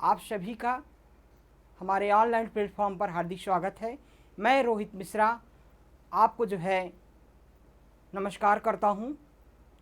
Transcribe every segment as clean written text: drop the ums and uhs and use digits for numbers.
आप सभी का हमारे ऑनलाइन प्लेटफॉर्म पर हार्दिक स्वागत है। मैं रोहित मिश्रा आपको जो है नमस्कार करता हूं।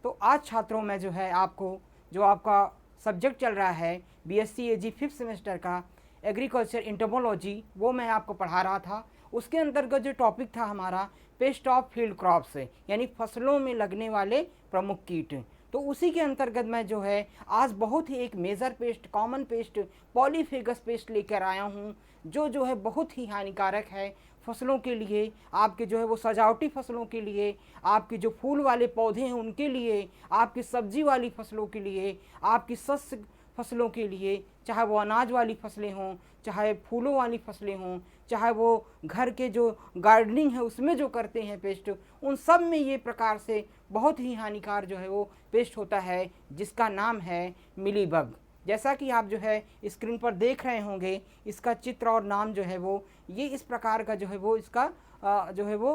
तो आज छात्रों में जो है आपको जो आपका सब्जेक्ट चल रहा है बीएससी एजी 5th सेमेस्टर का एग्रीकल्चर इंटोमोलॉजी, वो मैं आपको पढ़ा रहा था। उसके अंतर्गत जो टॉपिक था हमारा पेस्ट ऑफ फील्ड क्रॉप्स, यानी फसलों में लगने वाले प्रमुख कीट। तो उसी के अंतर्गत मैं जो है आज बहुत ही एक major pest, common pest, polyphagous pest लेकर आया हूँ, जो है बहुत ही हानिकारक है फसलों के लिए, आपके जो है वो सजावटी फसलों के लिए, आपके जो फूल वाले पौधे हैं उनके लिए, आपकी सब्जी वाली फसलों के लिए, आपकी शस्य फसलों के लिए, चाहे वो अनाज वाली फसलें हों, चाहे फूलों वाली फसलें हों, चाहे वो घर के जो गार्डनिंग है उसमें जो करते हैं पेस्ट, उन सब में ये प्रकार से बहुत ही हानिकार जो है वो पेस्ट होता है, जिसका नाम है मिलीबग। जैसा कि आप जो है स्क्रीन पर देख रहे होंगे, इसका चित्र और नाम जो है वो ये इस प्रकार का जो है वो इसका जो है वो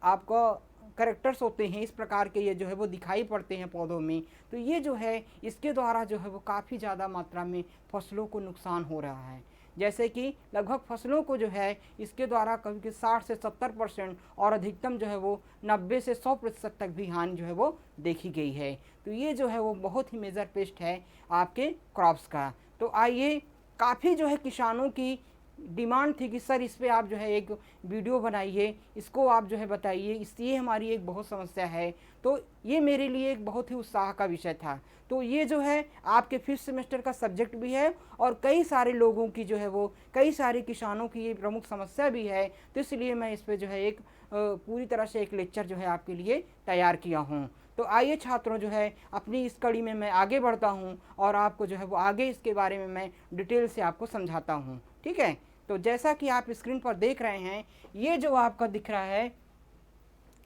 आपका करेक्टर्स होते हैं, इस प्रकार के ये जो है वो दिखाई पड़ते हैं पौधों में। तो ये जो है इसके द्वारा जो है वो काफ़ी ज़्यादा मात्रा में फसलों को नुकसान हो रहा है। जैसे कि लगभग फसलों को जो है इसके द्वारा कभी 60 से 70% और अधिकतम जो है वो 90 से 100% तक भी हानि जो है वो देखी गई है। तो ये जो है वो बहुत ही मेजर पेस्ट है आपके क्रॉप्स का। तो आइए, काफ़ी जो है किसानों की डिमांड थी कि सर इस पर आप जो है एक वीडियो बनाइए, इसको आप जो है बताइए, इसलिए हमारी एक बहुत समस्या है। तो ये मेरे लिए एक बहुत ही उत्साह का विषय था। तो ये जो है आपके 5th सेमेस्टर का सब्जेक्ट भी है और कई सारे लोगों की जो है वो, कई सारे किसानों की ये प्रमुख समस्या भी है। तो इसलिए मैं इस पर जो है एक पूरी तरह से एक लेक्चर जो है आपके लिए तैयार किया हूँ। तो आइए छात्रों, जो है अपनी इस कड़ी में मैं आगे बढ़ता हूँ और आपको जो है वो आगे इसके बारे में मैं डिटेल से आपको समझाता हूँ। ठीक है। तो जैसा कि आप स्क्रीन पर देख रहे हैं, ये जो आपका दिख रहा है,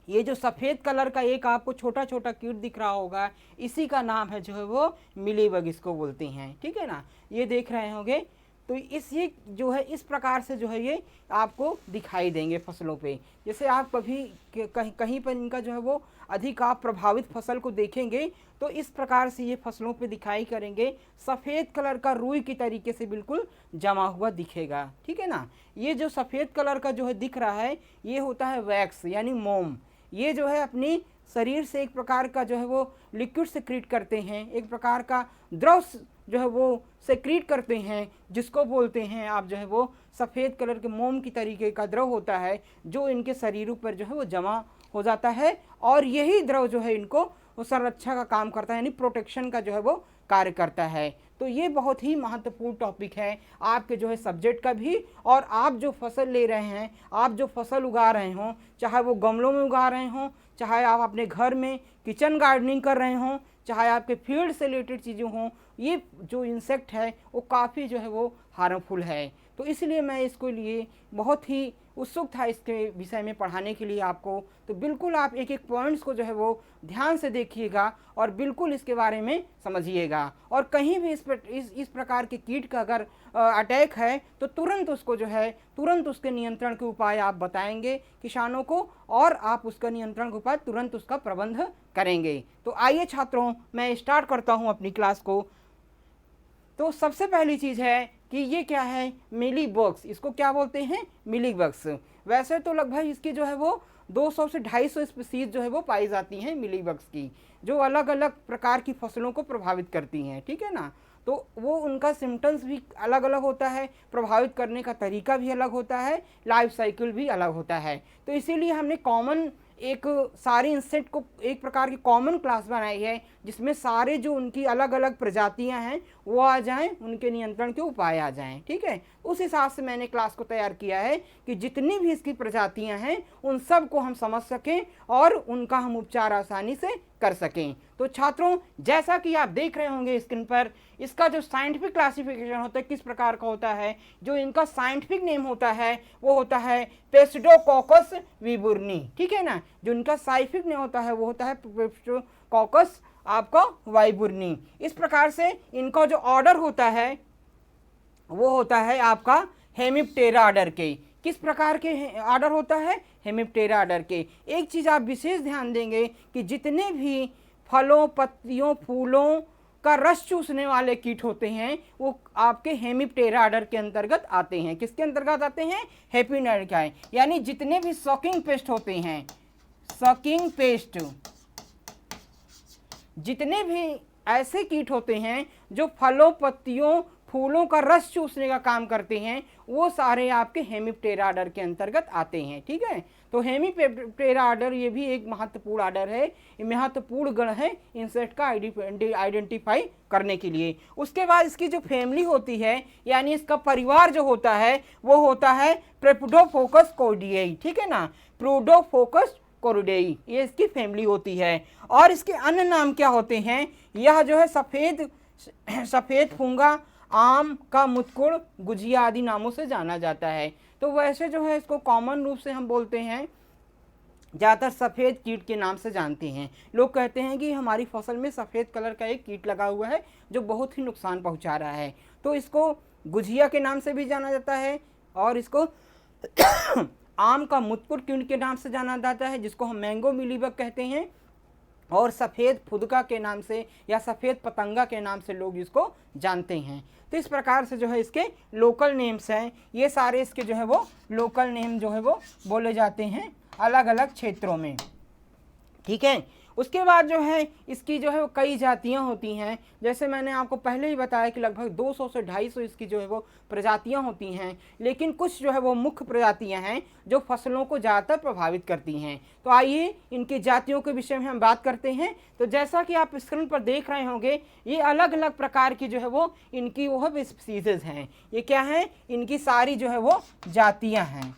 ये जो सफ़ेद कलर का एक आपको छोटा छोटा कीट दिख रहा होगा, इसी का नाम है जो है वो मिलीबग, इसको बोलते हैं। ठीक है ना, ये देख रहे होंगे। तो इस ये जो है इस प्रकार से जो है ये आपको दिखाई देंगे फसलों पे। जैसे आप कभी कहीं पर इनका जो है वो अधिक आप प्रभावित फसल को देखेंगे तो इस प्रकार से ये फसलों पे दिखाई करेंगे, सफ़ेद कलर का रुई की तरीके से बिल्कुल जमा हुआ दिखेगा। ठीक है ना। ये जो सफ़ेद कलर का जो है दिख रहा है, ये होता है वैक्स, यानी मोम। ये जो है अपनी शरीर से एक प्रकार का जो है वो लिक्विड सेक्रीट करते हैं, एक प्रकार का द्रव जो है वो सेक्रीट करते हैं, जिसको बोलते हैं आप जो है वो सफ़ेद कलर के मोम की तरीके का द्रव होता है, जो इनके शरीरों पर जो है वो जमा हो जाता है। और यही द्रव जो है इनको संरक्षा का काम करता है, यानी प्रोटेक्शन का जो है वो कार्य करता है। तो ये बहुत ही महत्वपूर्ण टॉपिक है आपके जो है सब्जेक्ट का भी। और आप जो फसल ले रहे हैं, आप जो फसल उगा रहे हों, चाहे वो गमलों में उगा रहे हों, चाहे आप अपने घर में किचन गार्डनिंग कर रहे हों, चाहे आपके फील्ड से रिलेटेड चीज़ें हों, ये जो इंसेक्ट है वो काफ़ी जो है वो हार्मफुल है। तो इसलिए मैं इसको लिए बहुत ही उत्सुक था इसके विषय में पढ़ाने के लिए आपको। तो बिल्कुल आप एक एक पॉइंट्स को जो है वो ध्यान से देखिएगा और बिल्कुल इसके बारे में समझिएगा। और कहीं भी इस प्रकार के कीट का अगर अटैक है तो तुरंत उसको जो है तुरंत उसके नियंत्रण के उपाय आप बताएंगे किसानों को, और आप उसका नियंत्रण के उपाय तुरंत उसका प्रबंध करेंगे। तो आइए छात्रों, मैं स्टार्ट करता हूँ अपनी क्लास को। तो सबसे पहली चीज़ है कि ये क्या है, मिलीबग्स। इसको क्या बोलते हैं, मिलीबग्स। वैसे तो लगभग इसकी जो है वो 200 से 250 स्पीसीज जो है वो पाई जाती हैं मिलीबग्स की, जो अलग अलग प्रकार की फसलों को प्रभावित करती हैं। ठीक है ना। तो वो उनका सिम्टम्स भी अलग अलग होता है, प्रभावित करने का तरीका भी अलग होता है, लाइफ साइकिल भी अलग होता है। तो इसीलिए हमने कॉमन एक सारे इंसेक्ट को एक प्रकार की कॉमन क्लास बनाई है, जिसमें सारे जो उनकी अलग अलग प्रजातियां हैं वो आ जाएं, उनके नियंत्रण के उपाय आ जाएं। ठीक है। उस हिसाब से मैंने क्लास को तैयार किया है कि जितनी भी इसकी प्रजातियां हैं उन सब को हम समझ सकें और उनका हम उपचार आसानी से कर सकें। तो छात्रों, जैसा कि आप देख रहे होंगे स्क्रीन पर, इसका जो साइंटिफिक क्लासिफिकेशन होता है किस प्रकार का होता है, जो इनका साइंटिफिक नेम होता है वो होता है पेस्टोकोकस विबुर्नी। ठीक है ना। जो इनका साइंटिफिक नेम होता है वो होता है पेस्टोकोकस आपका वाइबुर्नी। इस प्रकार से इनका जो ऑर्डर होता है वो होता है आपका हेमिप्टेरा ऑर्डर के। किस प्रकार के ऑर्डर होता है, हेमिप्टेरा ऑर्डर के। एक चीज़ आप विशेष ध्यान देंगे कि जितने भी फलों, पत्तियों, फूलों का रस चूसने वाले कीट होते हैं वो आपके हेमिप्टेरा ऑर्डर के अंतर्गत आते हैं। किसके अंतर्गत आते हैं? हेमिप्टेरा। यानी जितने भी सॉकिंग पेस्ट होते हैं, सॉकिंग पेस्ट, जितने भी ऐसे कीट होते हैं जो फलों, पत्तियों, फूलों का रस चूसने का काम करते हैं, वो सारे आपके हेमिप्टेरा ऑर्डर के अंतर्गत आते हैं। ठीक है, तो हेमिप्टेरा ऑर्डर ये भी एक महत्वपूर्ण ऑर्डर है, ये महत्वपूर्ण गण है इंसेक्ट का आइडेंटिफाई करने के लिए। उसके बाद इसकी जो फैमिली होती है, यानी इसका परिवार जो होता है वो होता है प्रोडोफोकस कोरिडेई। ठीक है ना, प्रोडोफोकस कोरिडेई, ये इसकी फैमिली होती है। और इसके अन्य नाम क्या होते हैं? यह जो है सफ़ेद फूंगा, आम का मुतकुड़, गुजिया आदि नामों से जाना जाता है। तो वैसे जो है इसको कॉमन रूप से हम बोलते हैं, ज़्यादातर सफ़ेद कीट के नाम से जानते हैं। लोग कहते हैं कि हमारी फसल में सफ़ेद कलर का एक कीट लगा हुआ है जो बहुत ही नुकसान पहुंचा रहा है, तो इसको गुजिया के नाम से भी जाना जाता है, और इसको आम का मुतकुड़ कीट के नाम से जाना जाता है, जिसको हम मैंगो मिलीबग कहते हैं, और सफ़ेद फुदका के नाम से या सफ़ेद पतंगा के नाम से लोग इसको जानते हैं। तो इस प्रकार से जो है इसके लोकल नेम्स हैं, ये सारे इसके जो है वो लोकल नेम जो है वो बोले जाते हैं अलग अलग क्षेत्रों में। ठीक है, उसके बाद जो है इसकी जो है वो कई जातियां होती हैं। जैसे मैंने आपको पहले ही बताया कि लगभग 200 से 250 इसकी जो है वो प्रजातियां होती हैं, लेकिन कुछ जो है वो मुख्य प्रजातियां हैं जो फसलों को ज़्यादातर प्रभावित करती हैं। तो आइए इनकी जातियों के विषय में हम बात करते हैं। तो जैसा कि आप स्क्रीन पर देख रहे होंगे, ये अलग अलग प्रकार की जो है वो इनकी वो स्पीसीज हैं। ये क्या है? इनकी सारी जो है वो जातियाँ हैं।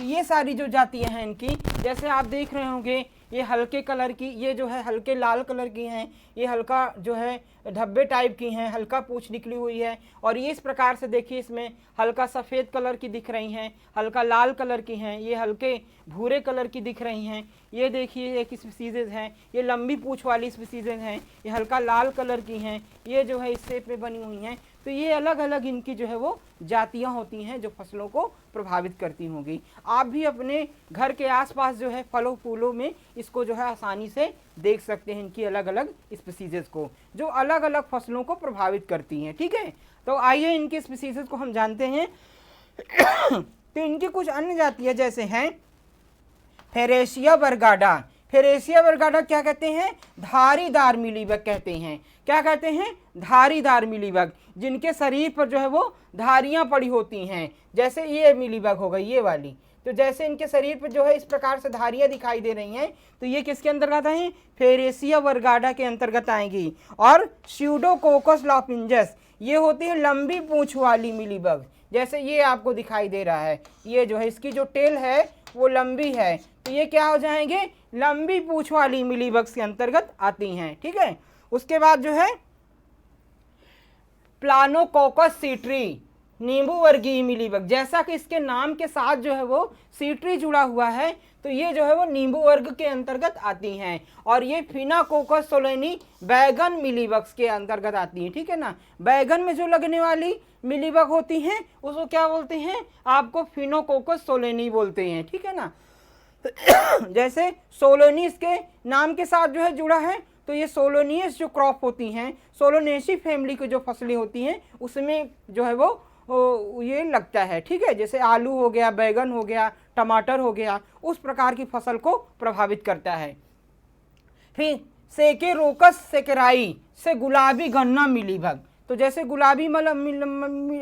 ये सारी जो जातियां हैं इनकी, जैसे आप देख रहे होंगे, ये हल्के कलर की, ये जो है हल्के लाल कलर की हैं, ये हल्का जो है धब्बे टाइप की हैं, हल्का पूंछ निकली हुई है, और ये इस प्रकार से देखिए इसमें हल्का सफ़ेद कलर की दिख रही हैं, हल्का लाल कलर की हैं, ये हल्के भूरे कलर की दिख रही हैं। ये देखिए एक स्पीसीज़ हैं, ये लंबी पूँछ वाली स्पीसीज़ हैं, ये हल्का लाल कलर की हैं, ये जो है इस शेप में बनी हुई हैं। तो ये अलग अलग इनकी जो है वो जातियां होती हैं जो फसलों को प्रभावित करती होंगी। आप भी अपने घर के आसपास जो है फलों फूलों में इसको जो है आसानी से देख सकते हैं, इनकी अलग अलग स्पीसीज़ को जो अलग अलग फसलों को प्रभावित करती हैं। ठीक है, तो आइए इनकी स्पीसीज़ को हम जानते हैं। तो इनकी कुछ अन्य जातियाँ जैसे हैं फेरेसिया वर्गाडा। फेरेसिया वर्गाडा क्या कहते हैं? धारीदार मिलीबग कहते हैं। क्या कहते हैं? धारीदार मिलीबग, जिनके शरीर पर जो है वो धारियां पड़ी होती हैं। जैसे ये मिलीबग हो गई, ये वाली, तो जैसे इनके शरीर पर जो है इस प्रकार से धारियां दिखाई दे रही हैं, तो ये किसके अंतर्गत हैं? फेरेसिया वर्गाडा के अंतर्गत आएंगी। और स्यूडोकोकस लॉपिंजस, ये होती है लंबी पूंछ वाली मिलीबग, जैसे ये आपको दिखाई दे रहा है, ये जो है इसकी जो टेल है वो लंबी है, तो ये क्या हो जाएंगे? लंबी पूंछ वाली मिलीबग्स के अंतर्गत आती हैं। ठीक है, उसके बाद जो है प्लानोकोकस सीट्री, नींबू वर्गीय मिलीबग, जैसा कि इसके नाम के साथ जो है वो सीट्री जुड़ा हुआ है, तो ये जो है वो नींबू वर्ग के अंतर्गत आती हैं। और ये फिनाकोकस सोलेनी बैगन मिलीबग्स के अंतर्गत आती हैं। ठीक है ना, बैगन में जो लगने वाली मिलीबग होती हैं उसको क्या बोलते हैं? आपको फिनोकोकस सोलेनी बोलते हैं। ठीक है ना, जैसे सोलोनी इसके नाम के साथ जो है जुड़ा है, तो ये सोलोनियस जो क्रॉप होती हैं, सोलोनेसी फैमिली की जो फसलें होती हैं उसमें जो है वो ये लगता है। ठीक है, जैसे आलू हो गया, बैगन हो गया, टमाटर हो गया, उस प्रकार की फसल को प्रभावित करता है। फिर सेकेरोकस सेकेराई से गुलाबी गन्ना मिलीबग, तो जैसे गुलाबी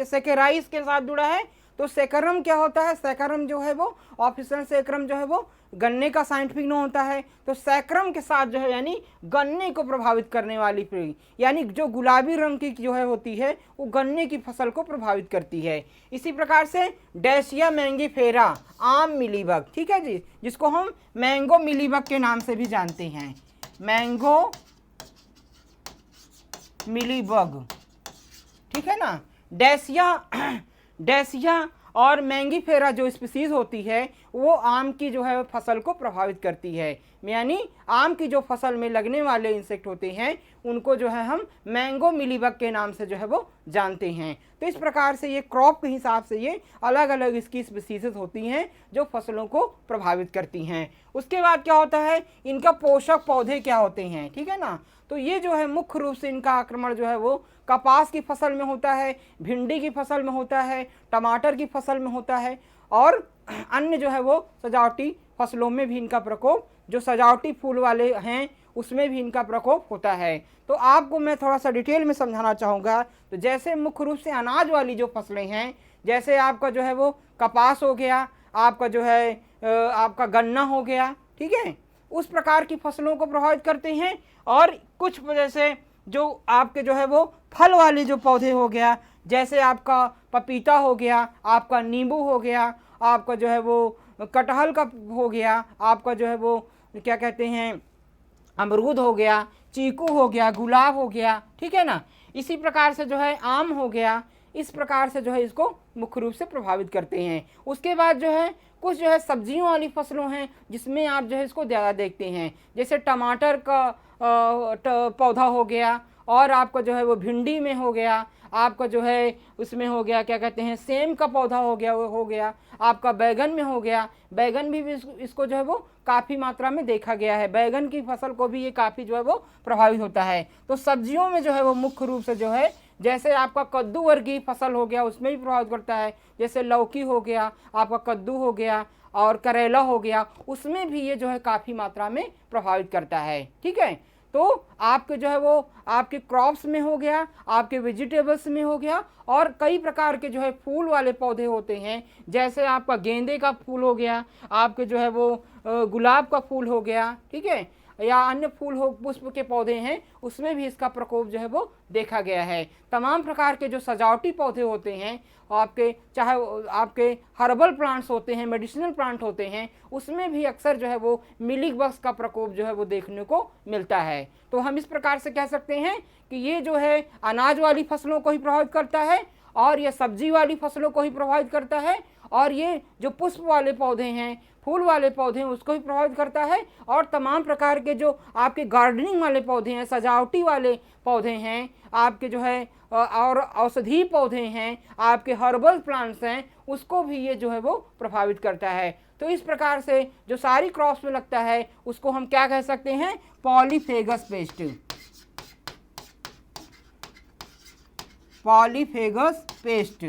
सेकेराई के साथ जुड़ा है, तो सेकरम क्या होता है? सेकरम जो है वो ऑफिशियल सेकरम जो है वो गन्ने का साइंटिफिक नाम होता है। तो सेकरम के साथ जो है यानी गन्ने को प्रभावित करने वाली पीढ़ी, यानी जो गुलाबी रंग की जो है होती है वो गन्ने की फसल को प्रभावित करती है। इसी प्रकार से डेसिया मैंगीफेरा आम मिलीबग, ठीक है जी, जिसको हम मैंगो मिलीबग के नाम से भी जानते हैं, मैंगो मिलीबग। ठीक है ना, डेसिया और मैंगीफेरा जो स्पीसीज होती है वो आम की जो है फसल को प्रभावित करती है। यानी आम की जो फसल में लगने वाले इंसेक्ट होते हैं उनको जो है हम मैंगो मिलीबग के नाम से जो है वो जानते हैं। तो इस प्रकार से ये क्रॉप के हिसाब से ये अलग अलग इसकी स्पीसीज होती हैं जो फसलों को प्रभावित करती हैं। उसके बाद क्या होता है, इनका पोषक पौधे क्या होते हैं, ठीक है ना। तो ये जो है मुख्य रूप से इनका आक्रमण जो है वो कपास की फसल में होता है, भिंडी की फसल में होता है, टमाटर की फसल में होता है, और अन्य जो है वो सजावटी फसलों में भी इनका प्रकोप, जो सजावटी फूल वाले हैं उसमें भी इनका प्रकोप होता है। तो आपको मैं थोड़ा सा डिटेल में समझाना चाहूँगा। तो जैसे मुख्य रूप से अनाज वाली जो फसलें हैं, जैसे आपका जो है वो कपास हो गया, आपका जो है आपका गन्ना हो गया, ठीक है, उस प्रकार की फसलों को प्रभावित करते हैं। और कुछ वजह से जो आपके जो है वो फल वाले जो पौधे हो गया, जैसे आपका पपीता हो गया, आपका नींबू हो गया, आपका जो है वो कटहल का हो गया, आपका जो है वो क्या कहते हैं अमरूद हो गया, चीकू हो गया, गुलाब हो गया, ठीक है ना। इसी प्रकार से जो है आम हो गया, इस प्रकार से जो है इसको मुख्य रूप से प्रभावित करते हैं। उसके बाद जो है कुछ जो है सब्जियों वाली फसलों हैं जिसमें आप जो है इसको ज़्यादा देखते हैं, जैसे टमाटर का पौधा हो गया, और आपका जो है वो भिंडी में हो गया, आपका जो है उसमें हो गया क्या कहते हैं सेम का पौधा हो गया, वो हो गया आपका बैगन में हो गया। बैगन भी इसको जो है वो काफ़ी मात्रा में देखा गया है, बैगन की फसल को भी ये काफ़ी जो है वो प्रभावित होता है। तो सब्जियों में जो है वो मुख्य रूप से जो है, जैसे आपका कद्दू वर्गीय फसल हो गया उसमें भी प्रभावित करता है, जैसे लौकी हो गया, आपका कद्दू हो गया और करेला हो गया, उसमें भी ये जो है काफ़ी मात्रा में प्रभावित करता है, ठीक है। तो आपके जो है वो आपके क्रॉप्स में हो गया, आपके वेजिटेबल्स में हो गया, और कई प्रकार के जो है फूल वाले पौधे होते हैं, जैसे आपका गेंदे का फूल हो गया, आपके जो है वो गुलाब का फूल हो गया, ठीक है, या अन्य फूल हो पुष्प के पौधे हैं उसमें भी इसका प्रकोप जो है वो देखा गया है। तमाम प्रकार के जो सजावटी पौधे होते हैं आपके, चाहे आपके हर्बल प्लांट्स होते हैं, मेडिसिनल प्लांट होते हैं, उसमें भी अक्सर जो है वो मिलीबग्स का प्रकोप जो है वो देखने को मिलता है। तो हम इस प्रकार से कह सकते हैं कि ये जो है अनाज वाली फसलों को ही प्रभावित करता है, और ये सब्जी वाली फसलों को ही प्रभावित करता है, और ये जो पुष्प वाले पौधे हैं, फूल वाले पौधे हैं, उसको भी प्रभावित करता है, और तमाम प्रकार के जो आपके गार्डनिंग वाले पौधे हैं, सजावटी वाले पौधे हैं, आपके जो है और औषधीय पौधे हैं, आपके हर्बल प्लांट्स हैं, उसको भी ये जो है वो प्रभावित करता है। तो इस प्रकार से जो सारी क्रॉप्स में लगता है उसको हम क्या कह सकते हैं, पॉलीफेगस पेस्ट, पॉलीफेगस पेस्ट,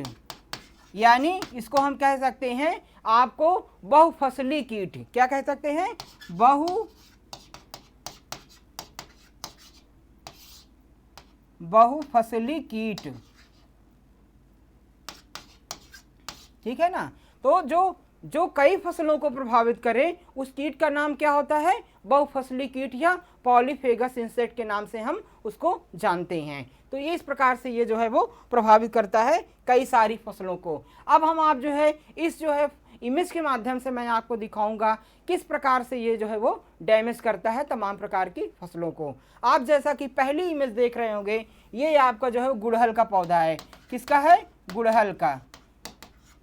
यानी इसको हम कह सकते हैं आपको बहुफसली कीट। क्या कह सकते हैं, बहुफसली कीट, ठीक है ना। तो जो कई फसलों को प्रभावित करे उस कीट का नाम क्या होता है, बहुफसली कीट या पॉलीफेगस इंसेक्ट के नाम से हम उसको जानते हैं। तो ये इस प्रकार से ये जो है वो प्रभावित करता है कई सारी फसलों को। अब हम आप जो है इस जो है इमेज के माध्यम से मैं आपको दिखाऊंगा किस प्रकार से ये जो है वो डैमेज करता है तमाम प्रकार की फसलों को। आप जैसा कि पहली इमेज देख रहे होंगे, ये आपका जो है गुड़हल का पौधा है। किसका है, गुड़हल का।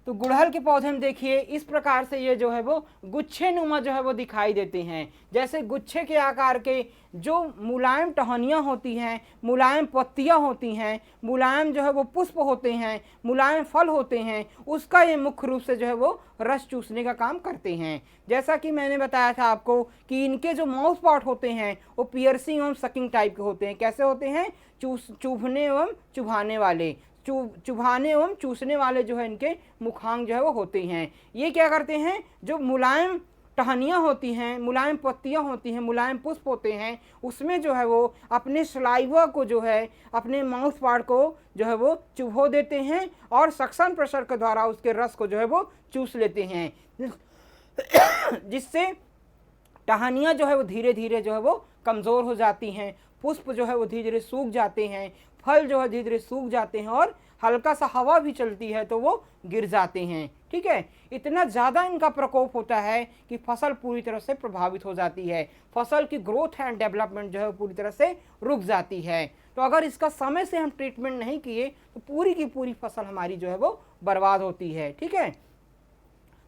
तो गुड़हल के पौधे में देखिए इस प्रकार से ये जो है वो गुच्छे नुमा जो है वो दिखाई देते हैं। जैसे गुच्छे के आकार के जो मुलायम टहनियाँ होती हैं, मुलायम पत्तियाँ होती हैं, मुलायम जो है वो पुष्प होते हैं, मुलायम फल होते हैं, उसका ये मुख्य रूप से जो है वो रस चूसने का काम करते हैं। जैसा कि मैंने बताया था आपको कि इनके जो माउथ पार्ट होते हैं वो पियर्सिंग एवं सकिंग टाइप के होते हैं। कैसे होते हैं, चुभने एवं चुभाने वाले, चुभाने एवं चूसने वाले जो है इनके मुखांग जो है वो होते हैं। ये क्या करते हैं, जो मुलायम टहनियाँ होती हैं, मुलायम पत्तियाँ होती हैं, मुलायम पुष्प होते हैं, उसमें जो है वो अपने सलाइवा को जो है, अपने माउथ पार्ट को जो है वो चुभो देते हैं और सक्शन प्रेशर के द्वारा उसके रस को जो है वो चूस लेते हैं, जिससे टहनियाँ जो है वो धीरे धीरे जो है वो कमज़ोर हो जाती हैं, पुष्प जो है वो धीरे धीरे सूख जाते हैं, फल जो है धीरे धीरे सूख जाते हैं, और हल्का सा हवा भी चलती है तो वो गिर जाते हैं। ठीक है, इतना ज़्यादा इनका प्रकोप होता है कि फसल पूरी तरह से प्रभावित हो जाती है, फसल की ग्रोथ एंड डेवलपमेंट जो है पूरी तरह से रुक जाती है। तो अगर इसका समय से हम ट्रीटमेंट नहीं किए तो पूरी की पूरी फसल हमारी जो है वो बर्बाद होती है। ठीक है,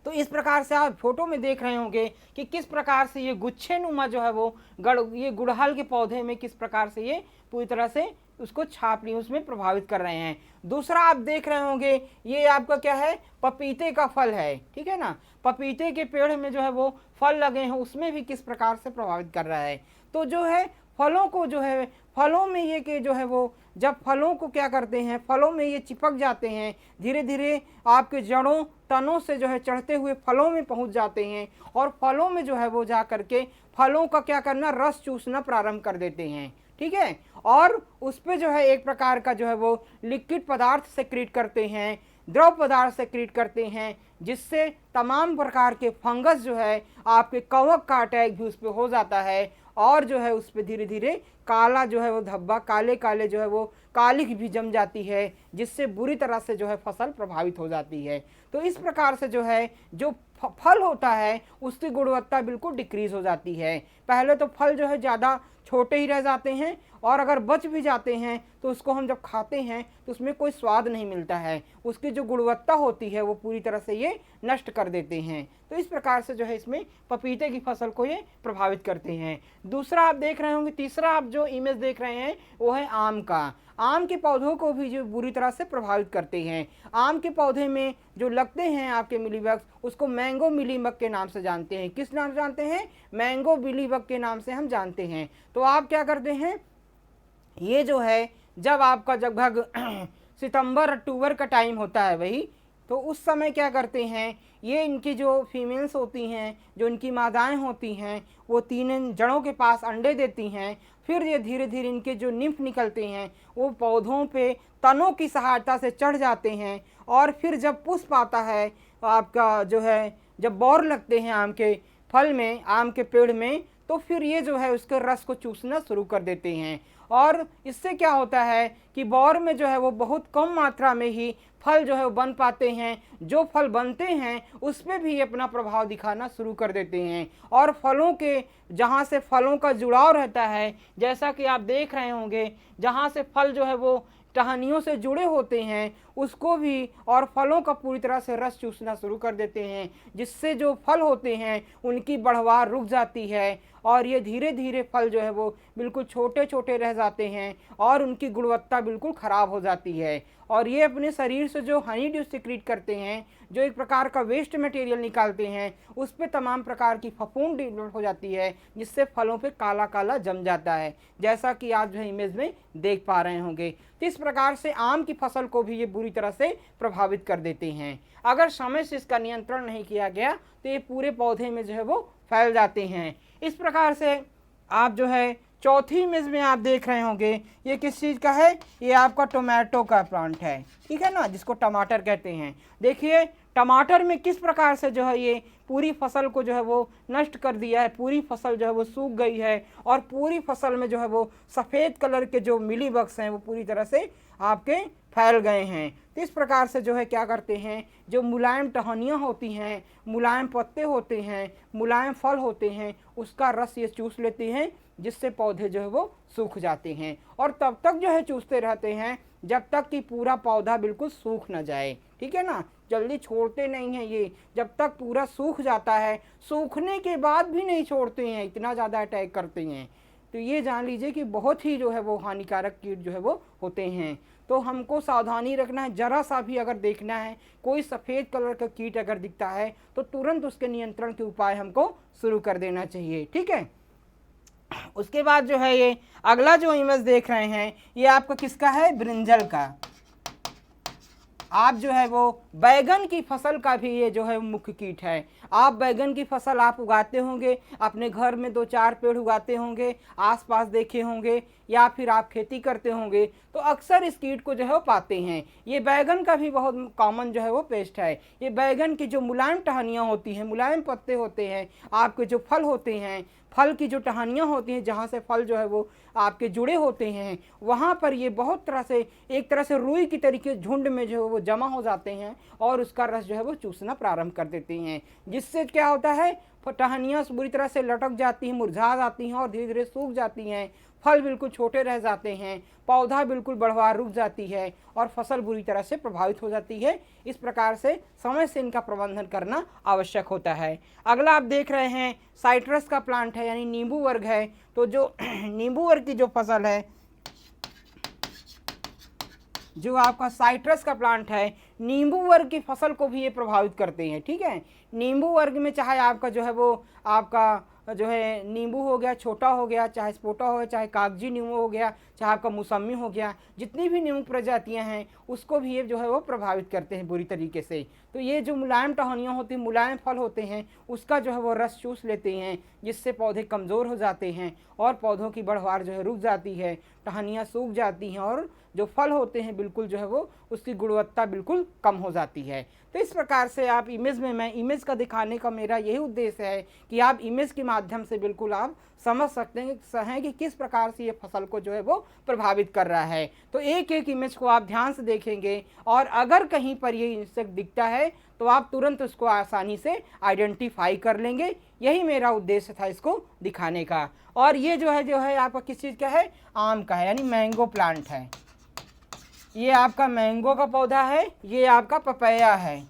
तो इस प्रकार से आप फोटो में देख रहे होंगे कि किस प्रकार से ये गुच्छे नुमा जो है वो ये गुड़हल के पौधे में किस प्रकार से ये पूरी तरह से उसको छाप ली, उसमें प्रभावित कर रहे हैं। दूसरा आप देख रहे होंगे ये आपका क्या है, पपीते का फल है, ठीक है ना, पपीते के पेड़ में जो है वो फल लगे हैं, उसमें भी किस प्रकार से प्रभावित कर रहा है। तो जो है फलों को जो है, फलों में ये कि जो है वो जब फलों को क्या करते हैं, फलों में ये चिपक जाते हैं, धीरे धीरे आपके जड़ों तनों से जो है चढ़ते हुए फलों में पहुंच जाते हैं, और फलों में जो है वो जा करके फलों का क्या करना, रस चूसना प्रारंभ कर देते हैं, ठीक है। और उस पे जो है एक प्रकार का जो है वो लिक्विड पदार्थ सेक्रेट करते हैं, द्रव पदार्थ सेक्रेट करते हैं, जिससे तमाम प्रकार के फंगस जो है आपके कवक का अटैक भी उस पर हो जाता है, और जो है उस पर धीरे धीरे काला जो है वो धब्बा, काले काले जो है वो कालिक भी जम जाती है, जिससे बुरी तरह से जो है फसल प्रभावित हो जाती है। तो इस प्रकार से जो है जो फल होता है उसकी गुणवत्ता बिल्कुल डिक्रीज हो जाती है। पहले तो फल जो है ज़्यादा छोटे ही रह जाते हैं, और अगर बच भी जाते हैं तो उसको हम जब खाते हैं तो उसमें कोई स्वाद नहीं मिलता है, उसकी जो गुणवत्ता होती है वो पूरी तरह से ये नष्ट कर देते हैं। तो इस प्रकार से जो है इसमें पपीते की फसल को ये प्रभावित करते हैं। दूसरा आप देख रहे होंगे, तीसरा आप जो इमेज देख रहे हैं वो है आम का। आम के पौधों को भी जो बुरी तरह से प्रभावित करते हैं। आम के पौधे में जो लगते हैं आपके मिलीबग्स, उसको मैंगो मिलीबग के नाम से जानते हैं। किस नाम से जानते हैं? मैंगो मिलीबग के नाम से हम जानते हैं। तो आप क्या करते हैं, ये जो है जब आपका लगभग सितंबर अक्टूबर का टाइम होता है वही, तो उस समय क्या करते हैं, ये इनकी जो फीमेल्स होती हैं, जो इनकी मादाएं होती हैं, वो 3 जड़ों के पास अंडे देती हैं। फिर ये धीरे धीरे इनके जो निम्फ निकलते हैं वो पौधों पे तनों की सहायता से चढ़ जाते हैं, और फिर जब पुष्प आता है आपका जो है, जब बौर लगते हैं आम के फल में, आम के पेड़ में, तो फिर ये जो है उसके रस को चूसना शुरू कर देते हैं। और इससे क्या होता है कि बौर में जो है वो बहुत कम मात्रा में ही फल जो है वो बन पाते हैं। जो फल बनते हैं उस पर भी अपना प्रभाव दिखाना शुरू कर देते हैं, और फलों के जहाँ से फलों का जुड़ाव रहता है, जैसा कि आप देख रहे होंगे, जहाँ से फल जो है वो टहनियों से जुड़े होते हैं उसको भी, और फलों का पूरी तरह से रस चूसना शुरू कर देते हैं, जिससे जो फल होते हैं उनकी बढ़वार रुक जाती है, और ये धीरे धीरे फल जो है वो बिल्कुल छोटे छोटे रह जाते हैं, और उनकी गुणवत्ता बिल्कुल ख़राब हो जाती है। और ये अपने शरीर से जो हनी ड्यू सिक्रीट करते हैं, जो एक प्रकार का वेस्ट मटेरियल निकालते हैं, उस पर तमाम प्रकार की फफूंद डेवलप हो जाती है, जिससे फलों पे काला काला जम जाता है, जैसा कि आप जो है इमेज में देख पा रहे होंगे। तो इस प्रकार से आम की फसल को भी ये बुरी तरह से प्रभावित कर देते हैं। अगर समय से इसका नियंत्रण नहीं किया गया तो ये पूरे पौधे में जो है वो फैल जाते हैं। इस प्रकार से आप जो है चौथी इमेज में आप देख रहे होंगे, ये किस चीज़ का है, ये आपका टोमेटो का प्लांट है, ठीक है ना, जिसको टमाटर कहते हैं। देखिए टमाटर में किस प्रकार से जो है ये पूरी फसल को जो है वो नष्ट कर दिया है, पूरी फसल जो है वो सूख गई है, और पूरी फसल में जो है वो सफ़ेद कलर के जो मिलीबग्स हैं वो पूरी तरह से आपके फैल गए हैं। तो इस प्रकार से जो है क्या करते हैं, जो मुलायम टहनियाँ होती हैं, मुलायम पत्ते होते हैं, मुलायम फल होते हैं, उसका रस ये चूस लेते हैं, जिससे पौधे जो है वो सूख जाते हैं, और तब तक जो है चूसते रहते हैं जब तक कि पूरा पौधा बिल्कुल सूख न जाए, ठीक है ना, जल्दी छोड़ते नहीं हैं ये, जब तक पूरा सूख जाता है, सूखने के बाद भी नहीं छोड़ते हैं, इतना ज़्यादा अटैक करते हैं। तो ये जान लीजिए कि बहुत ही जो है वो हानिकारक कीट जो है वो होते हैं। तो हमको सावधानी रखना है, ज़रा सा भी अगर देखना है कोई सफ़ेद कलर का कीट अगर दिखता है तो तुरंत उसके नियंत्रण के उपाय हमको शुरू कर देना चाहिए, ठीक है। उसके बाद जो है ये अगला जो इमेज देख रहे हैं, ये आपका किसका है, ब्रिंजल का। आप जो है वो बैगन की फसल का भी ये जो है मुख्य कीट है। आप बैगन की फसल आप उगाते होंगे, अपने घर में 2-4 पेड़ उगाते होंगे, आसपास देखे होंगे, या फिर आप खेती करते होंगे, तो अक्सर इस कीट को जो है वो पाते हैं। ये बैगन का भी बहुत कॉमन जो है वो पेस्ट है। ये बैगन की जो मुलायम टहनियाँ होती हैं, मुलायम पत्ते होते हैं, आपके जो फल होते हैं, फल की जो टहनियाँ होती हैं, जहाँ से फल जो है वो आपके जुड़े होते हैं, वहाँ पर ये बहुत तरह से एक तरह से रुई की तरीके झुंड में जो है वो जमा हो जाते हैं, और उसका रस जो है वो चूसना प्रारंभ कर देते हैं, जिससे क्या होता है, टहनियाँ बुरी तरह से लटक जाती हैं, मुरझा जाती हैं, और धीरे धीरे सूख जाती हैं। फल बिल्कुल छोटे रह जाते हैं, पौधा बिल्कुल बढ़वार रुक जाती है और फसल बुरी तरह से प्रभावित हो जाती है। इस प्रकार से समय से इनका प्रबंधन करना आवश्यक होता है। अगला आप देख रहे हैं साइट्रस का प्लांट है, यानी नींबू वर्ग है। तो जो नींबू वर्ग की जो फसल है, जो आपका साइट्रस का प्लांट है, नींबू वर्ग की फसल को भी ये प्रभावित करते हैं। ठीक है, नींबू वर्ग में चाहे आपका जो है वो आपका जो है नींबू हो गया, छोटा हो गया, चाहे स्पोटा हो गया, चाहे कागजी नींबू हो गया, चाहे आपका मौसमी हो गया, जितनी भी नींबू प्रजातियां हैं उसको भी ये जो है वो प्रभावित करते हैं बुरी तरीके से। तो ये जो मुलायम टहनियाँ होती हैं, मुलायम फल होते हैं, उसका जो है वो रस चूस लेते हैं, जिससे पौधे कमज़ोर हो जाते हैं और पौधों की बढ़वार जो है रुक जाती है, टहनियाँ सूख जाती हैं और जो फल होते हैं बिल्कुल जो है वो उसकी गुणवत्ता बिल्कुल कम हो जाती है। तो इस प्रकार से आप इमेज में, मैं इमेज का दिखाने का मेरा यही उद्देश्य है कि आप इमेज के माध्यम से बिल्कुल आप समझ सकते हैं कि किस प्रकार से ये फसल को जो है वो प्रभावित कर रहा है। तो एक एक इमेज को आप ध्यान से देखेंगे और अगर कहीं पर ये इंसेक्ट दिखता है तो आप तुरंत उसको आसानी से आइडेंटिफाई कर लेंगे। यही मेरा उद्देश्य था इसको दिखाने का। और ये जो है आपका किस चीज़ का है, आम का है, यानी मैंगो प्लांट है। ये आपका मैंगो का पौधा है, ये आपका पपैया है,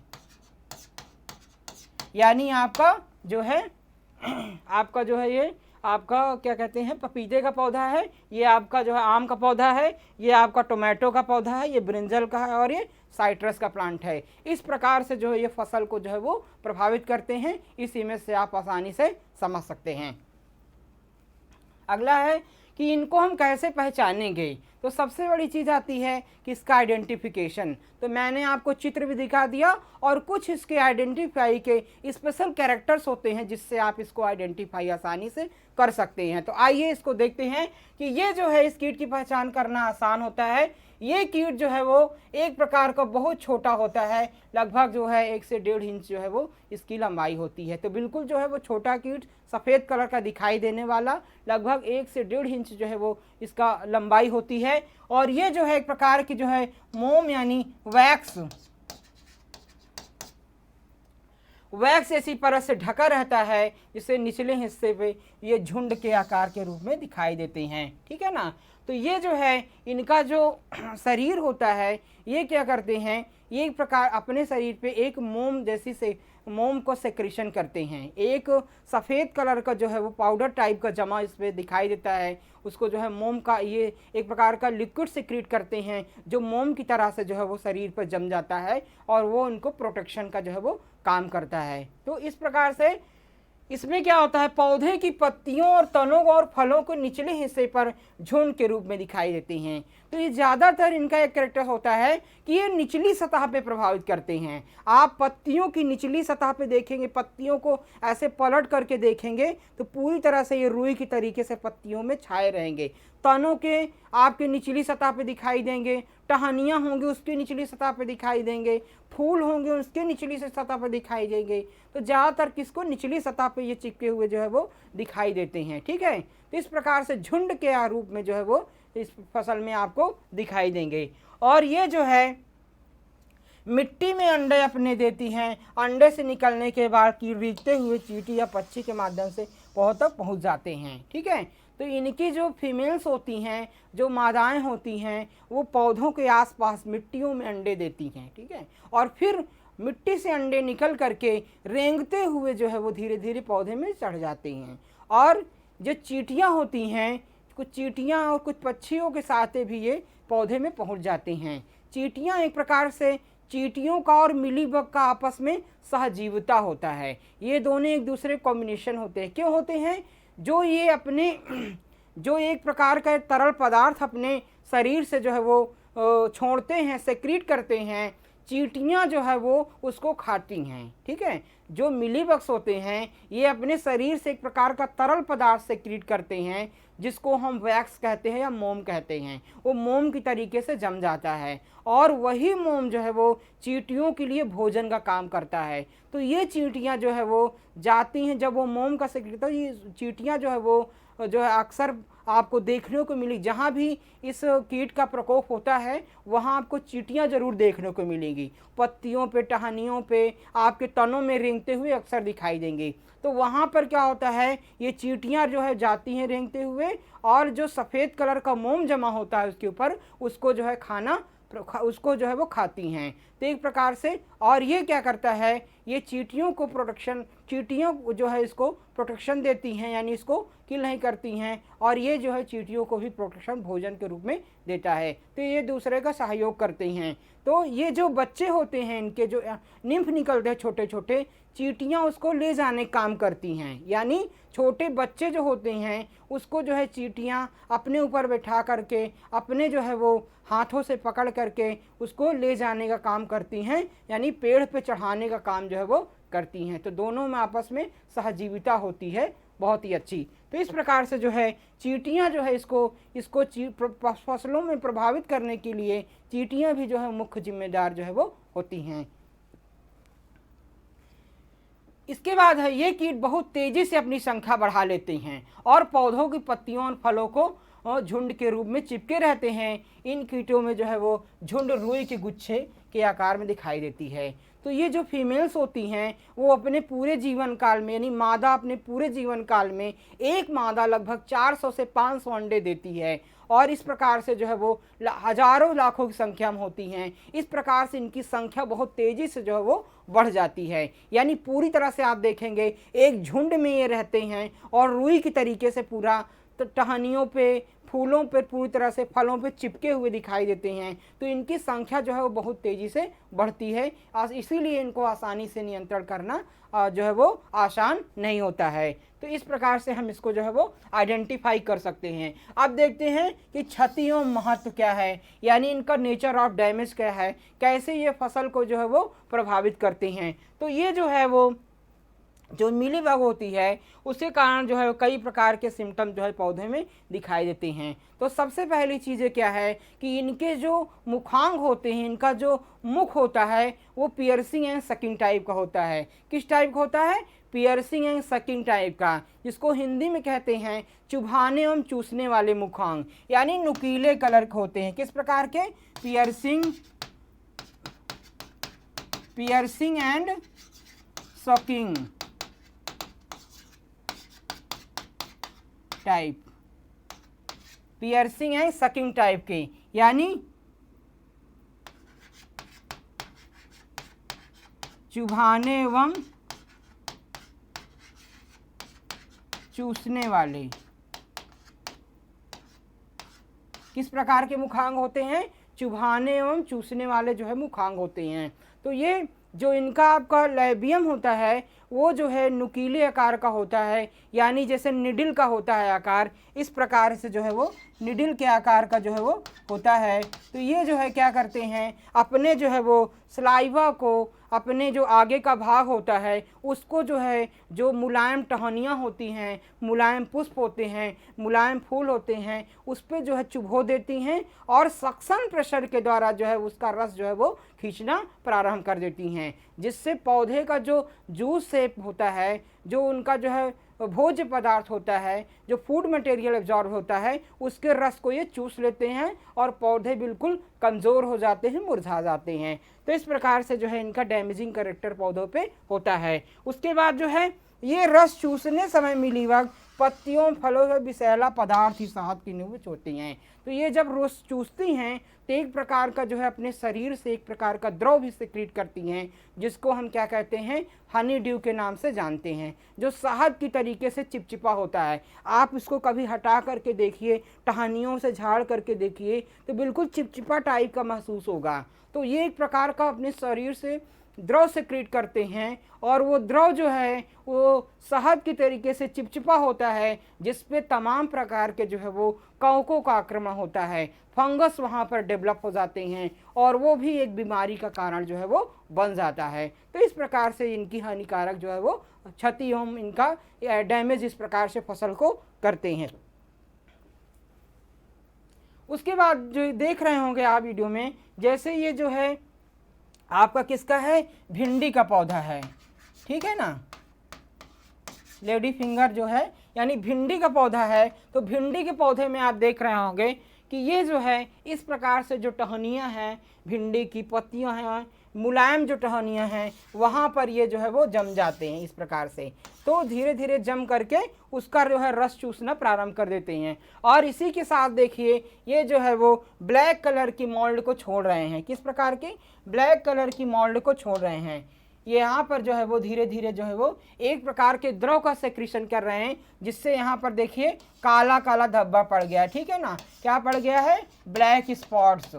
यानी आपका जो है आपका जो है ये आपका क्या कहते हैं पपीते का पौधा है, ये आपका जो है आम का पौधा है, ये आपका टोमेटो का पौधा है, ये ब्रिंजल का है और ये साइट्रस का प्लांट है। इस प्रकार से जो है ये फसल को जो है वो प्रभावित करते हैं। इस इमेज से आप आसानी से समझ सकते हैं। अगला है कि इनको हम कैसे पहचानेंगे। तो सबसे बड़ी चीज़ आती है कि इसका आइडेंटिफिकेशन। तो मैंने आपको चित्र भी दिखा दिया और कुछ इसके आइडेंटिफाई के स्पेशल कैरेक्टर्स होते हैं जिससे आप इसको आइडेंटिफाई आसानी से कर सकते हैं। तो आइए इसको देखते हैं कि ये जो है इस कीट की पहचान करना आसान होता है। ये कीट जो है वो एक प्रकार का बहुत छोटा होता है, लगभग जो है 1 से 1.5 इंच जो है वो इसकी लंबाई होती है। तो बिल्कुल जो है वो छोटा कीट, सफ़ेद कलर का दिखाई देने वाला, लगभग 1 से 1.5 इंच जो है वो इसका लंबाई होती है। और ये जो है एक प्रकार की जो है मोम यानी वैक्स ऐसी परत से ढका रहता है, जिससे निचले हिस्से पे ये झुंड के आकार के रूप में दिखाई देते हैं। ठीक है ना। तो ये जो है इनका जो शरीर होता है, ये क्या करते हैं, ये एक प्रकार अपने शरीर पे एक मोम जैसी से मोम को सेक्रेशन करते हैं। एक सफ़ेद कलर का जो है वो पाउडर टाइप का जमा इस पर दिखाई देता है, उसको जो है मोम का ये एक प्रकार का लिक्विड सिक्रीट करते हैं जो मोम की तरह से जो है वो शरीर पर जम जाता है और वो उनको प्रोटेक्शन का जो है वो काम करता है। तो इस प्रकार से इसमें क्या होता है, पौधे की पत्तियों और तनों और फलों को निचले हिस्से पर झुंड के रूप में दिखाई देते हैं। तो ये ज़्यादातर इनका एक कैरेक्टर होता है कि ये निचली सतह पे प्रभावित करते हैं। आप पत्तियों की निचली सतह पे देखेंगे, पत्तियों को ऐसे पलट करके देखेंगे तो पूरी तरह से ये रुई की तरीके से पत्तियों में छाए रहेंगे। तनों के आपके निचली सतह पे दिखाई देंगे, टहनियाँ होंगी उसकी निचली सतह पे दिखाई देंगे, फूल होंगे उसके निचली से सतह पर दिखाई देंगे। तो ज़्यादातर किसको निचली सतह पे ये चिपके हुए जो है वो दिखाई देते हैं। ठीक है। तो इस प्रकार से झुंड के रूप में जो है वो इस फसल में आपको दिखाई देंगे। और ये जो है मिट्टी में अंडे अपने देती हैं। अंडे से निकलने के बाद कीड़ते हुए चींटी या पक्षी के माध्यम से पौधों तक पहुँच जाते हैं। ठीक है। तो इनकी जो फीमेल्स होती हैं, जो मादाएं होती हैं, वो पौधों के आसपास मिट्टियों में अंडे देती हैं। ठीक है। और फिर मिट्टी से अंडे निकल करके रेंगते हुए जो है वो धीरे धीरे पौधे में चढ़ जाते हैं। और जो चींटियाँ होती हैं, कुछ चींटियाँ और कुछ पक्षियों के साथ भी ये पौधे में पहुंच जाते हैं। चींटियाँ एक प्रकार से चींटियों का और मिलीबग का आपस में सहजीविता होता है। ये दोनों एक दूसरे कॉम्बिनेशन होते हैं। क्यों होते हैं, जो ये अपने जो एक प्रकार का तरल पदार्थ अपने शरीर से जो है वो छोड़ते हैं, सेक्रीट करते हैं, चींटियाँ जो है वो उसको खाती हैं। ठीक है। जो मिलीबग्स होते हैं ये अपने शरीर से एक प्रकार का तरल पदार्थ सेक्रीट करते हैं, जिसको हम वैक्स कहते हैं या मोम कहते हैं। वो मोम की तरीके से जम जाता है और वही मोम जो है वो चींटियों के लिए भोजन का काम करता है। तो ये चींटियाँ जो है वो जाती हैं, जब वो मोम का सेक्रेट, तो ये चींटियाँ जो है वो जो है अक्सर आपको देखने को मिली। जहाँ भी इस कीट का प्रकोप होता है वहाँ आपको चींटियाँ जरूर देखने को मिलेंगी। पत्तियों पे, टहनियों पे, आपके तनों में रेंगते हुए अक्सर दिखाई देंगे। तो वहाँ पर क्या होता है, ये चींटियाँ जो है जाती हैं रेंगते हुए, और जो सफ़ेद कलर का मोम जमा होता है उसके ऊपर, उसको जो है उसको जो है वो खाती हैं। तो एक प्रकार से, और ये क्या करता है, ये चींटियों को प्रोटेक्शन, चींटियों जो है इसको प्रोटेक्शन देती हैं, यानी इसको किल नहीं करती हैं, और ये जो है चींटियों को भी प्रोटेक्शन भोजन के रूप में देता है। तो ये दूसरे का सहयोग करते हैं। तो ये जो बच्चे होते हैं, इनके जो निम्फ निकलते हैं छोटे छोटे, चींटियाँ उसको ले जाने काम करती हैं। यानी छोटे बच्चे जो होते हैं उसको जो है चींटियाँ अपने ऊपर बैठा करके, अपने जो है वो हाथों से पकड़ करके उसको ले जाने का काम करती हैं, यानी पेड़ पे चढ़ाने का काम जो है वो करती हैं। तो दोनों में आपस में सहजीविता होती है, बहुत ही अच्छी। तो इस प्रकार से जो है चींटियाँ जो है इसको फसलों में प्रभावित करने के लिए चींटियाँ भी जो है मुख्य जिम्मेदार जो है वो होती हैं। इसके बाद है, ये कीट बहुत तेजी से अपनी संख्या बढ़ा लेते हैं और पौधों की पत्तियों और फलों को झुंड के रूप में चिपके रहते हैं। इन कीटों में जो है वो झुंड रुई के गुच्छे के आकार में दिखाई देती है। तो ये जो फीमेल्स होती हैं वो अपने पूरे जीवन काल में, यानी मादा अपने पूरे जीवन काल में, एक मादा लगभग 400 से 500 अंडे देती है, और इस प्रकार से जो है वो हजारों लाखों की संख्या में होती हैं। इस प्रकार से इनकी संख्या बहुत तेज़ी से जो है वो बढ़ जाती है। यानी पूरी तरह से आप देखेंगे एक झुंड में ये रहते हैं और रुई की तरीके से पूरा टहनियों पे, फूलों पर, पूरी तरह से फलों पे चिपके हुए दिखाई देते हैं। तो इनकी संख्या जो है वो बहुत तेज़ी से बढ़ती है, इसीलिए इनको आसानी से नियंत्रण करना जो है वो आसान नहीं होता है। तो इस प्रकार से हम इसको जो है वो आइडेंटिफाई कर सकते हैं। अब देखते हैं कि क्षतियों महत्व क्या है, यानी इनका नेचर ऑफ डैमेज क्या है, कैसे ये फसल को जो है वो प्रभावित करते हैं। तो ये जो है वो जो मिलीबग होती है उसके कारण जो है कई प्रकार के सिम्टम जो है पौधे में दिखाई देते हैं। तो सबसे पहली चीज़ें क्या है कि इनके जो मुखांग होते हैं, इनका जो मुख होता है वो पियर्सिंग एंड सकिंग टाइप का होता है। किस टाइप का होता है? पियर्सिंग एंड सकिंग टाइप का, जिसको हिंदी में कहते हैं चुभाने एवं चूसने वाले मुखांग, यानी नुकीले कलर के होते हैं। किस प्रकार के? Piercing and sucking type, piercing and sucking type के, यानी चुभाने एवं चूसने वाले। किस प्रकार के मुखांग होते हैं? चुभाने एवं चूसने वाले जो है मुखांग होते हैं। तो ये जो इनका आपका लैबियम होता है वो जो है नुकीले आकार का होता है, यानी जैसे निडिल का होता है आकार, इस प्रकार से जो है वो निडिल के आकार का जो है वो होता है। तो ये जो है क्या करते हैं, अपने जो है वो सलाइवा को, अपने जो आगे का भाग होता है उसको जो है, जो मुलायम टहनियाँ होती हैं, मुलायम पुष्प होते हैं, मुलायम फूल होते हैं, उस पर जो है चुभो देती हैं और सक्शन प्रेशर के द्वारा जो है उसका रस जो है वो खींचना प्रारंभ कर देती हैं, जिससे पौधे का जो जूस शेप होता है, जो उनका जो है भोज्य पदार्थ होता है, जो फूड मटेरियल एब्जॉर्ब होता है, उसके रस को ये चूस लेते हैं और पौधे बिल्कुल कमज़ोर हो जाते हैं, मुरझा जाते हैं। तो इस प्रकार से जो है इनका डैमेजिंग कैरेक्टर पौधों पे होता है। उसके बाद जो है ये रस चूसने समय मिलीबग पत्तियों, फलों से विषैला पदार्थ ही शहद की नींव चोती हैं। तो ये जब रस चूसती हैं तो एक प्रकार का जो है अपने शरीर से एक प्रकार का द्रव भी सिक्रीट करती हैं, जिसको हम क्या कहते हैं, हनी ड्यू के नाम से जानते हैं, जो शहद की तरीके से चिपचिपा होता है। आप इसको कभी हटा करके देखिए, टहनियों से झाड़ करके देखिए तो बिल्कुल चिपचिपा टाइप का महसूस होगा। तो ये एक प्रकार का अपने शरीर से द्रव सिक्रीट करते हैं, और वो द्रव जो है वो शहद की तरीके से चिपचिपा होता है, जिस पे तमाम प्रकार के जो है वो कवकों का आक्रमण होता है, फंगस वहाँ पर डेवलप हो जाते हैं और वो भी एक बीमारी का कारण जो है वो बन जाता है। तो इस प्रकार से इनकी हानिकारक जो है वो क्षति एवं इनका डैमेज इस प्रकार से फसल को करते हैं। उसके बाद जो देख रहे होंगे आप वीडियो में, जैसे ये जो है आपका किसका है, भिंडी का पौधा है, ठीक है ना, लेडी फिंगर जो है यानी भिंडी का पौधा है, तो भिंडी के पौधे में आप देख रहे होंगे कि ये जो है इस प्रकार से जो टहनियाँ हैं, भिंडी की पत्तियाँ हैं, मुलायम जो टहनियाँ हैं वहाँ पर ये जो है वो जम जाते हैं इस प्रकार से। तो धीरे धीरे जम करके उसका जो है रस चूसना प्रारंभ कर देते हैं। और इसी के साथ देखिए ये जो है वो ब्लैक कलर की मोल्ड को छोड़ रहे हैं। किस प्रकार की? ब्लैक कलर की मोल्ड को छोड़ रहे हैं। ये यहाँ पर जो है वो धीरे धीरे जो है वो एक प्रकार के द्रव का सेक्रेशन कर रहे हैं, जिससे यहाँ पर देखिए काला काला धब्बा पड़ गया है। ठीक है ना, क्या पड़ गया है? Black spots.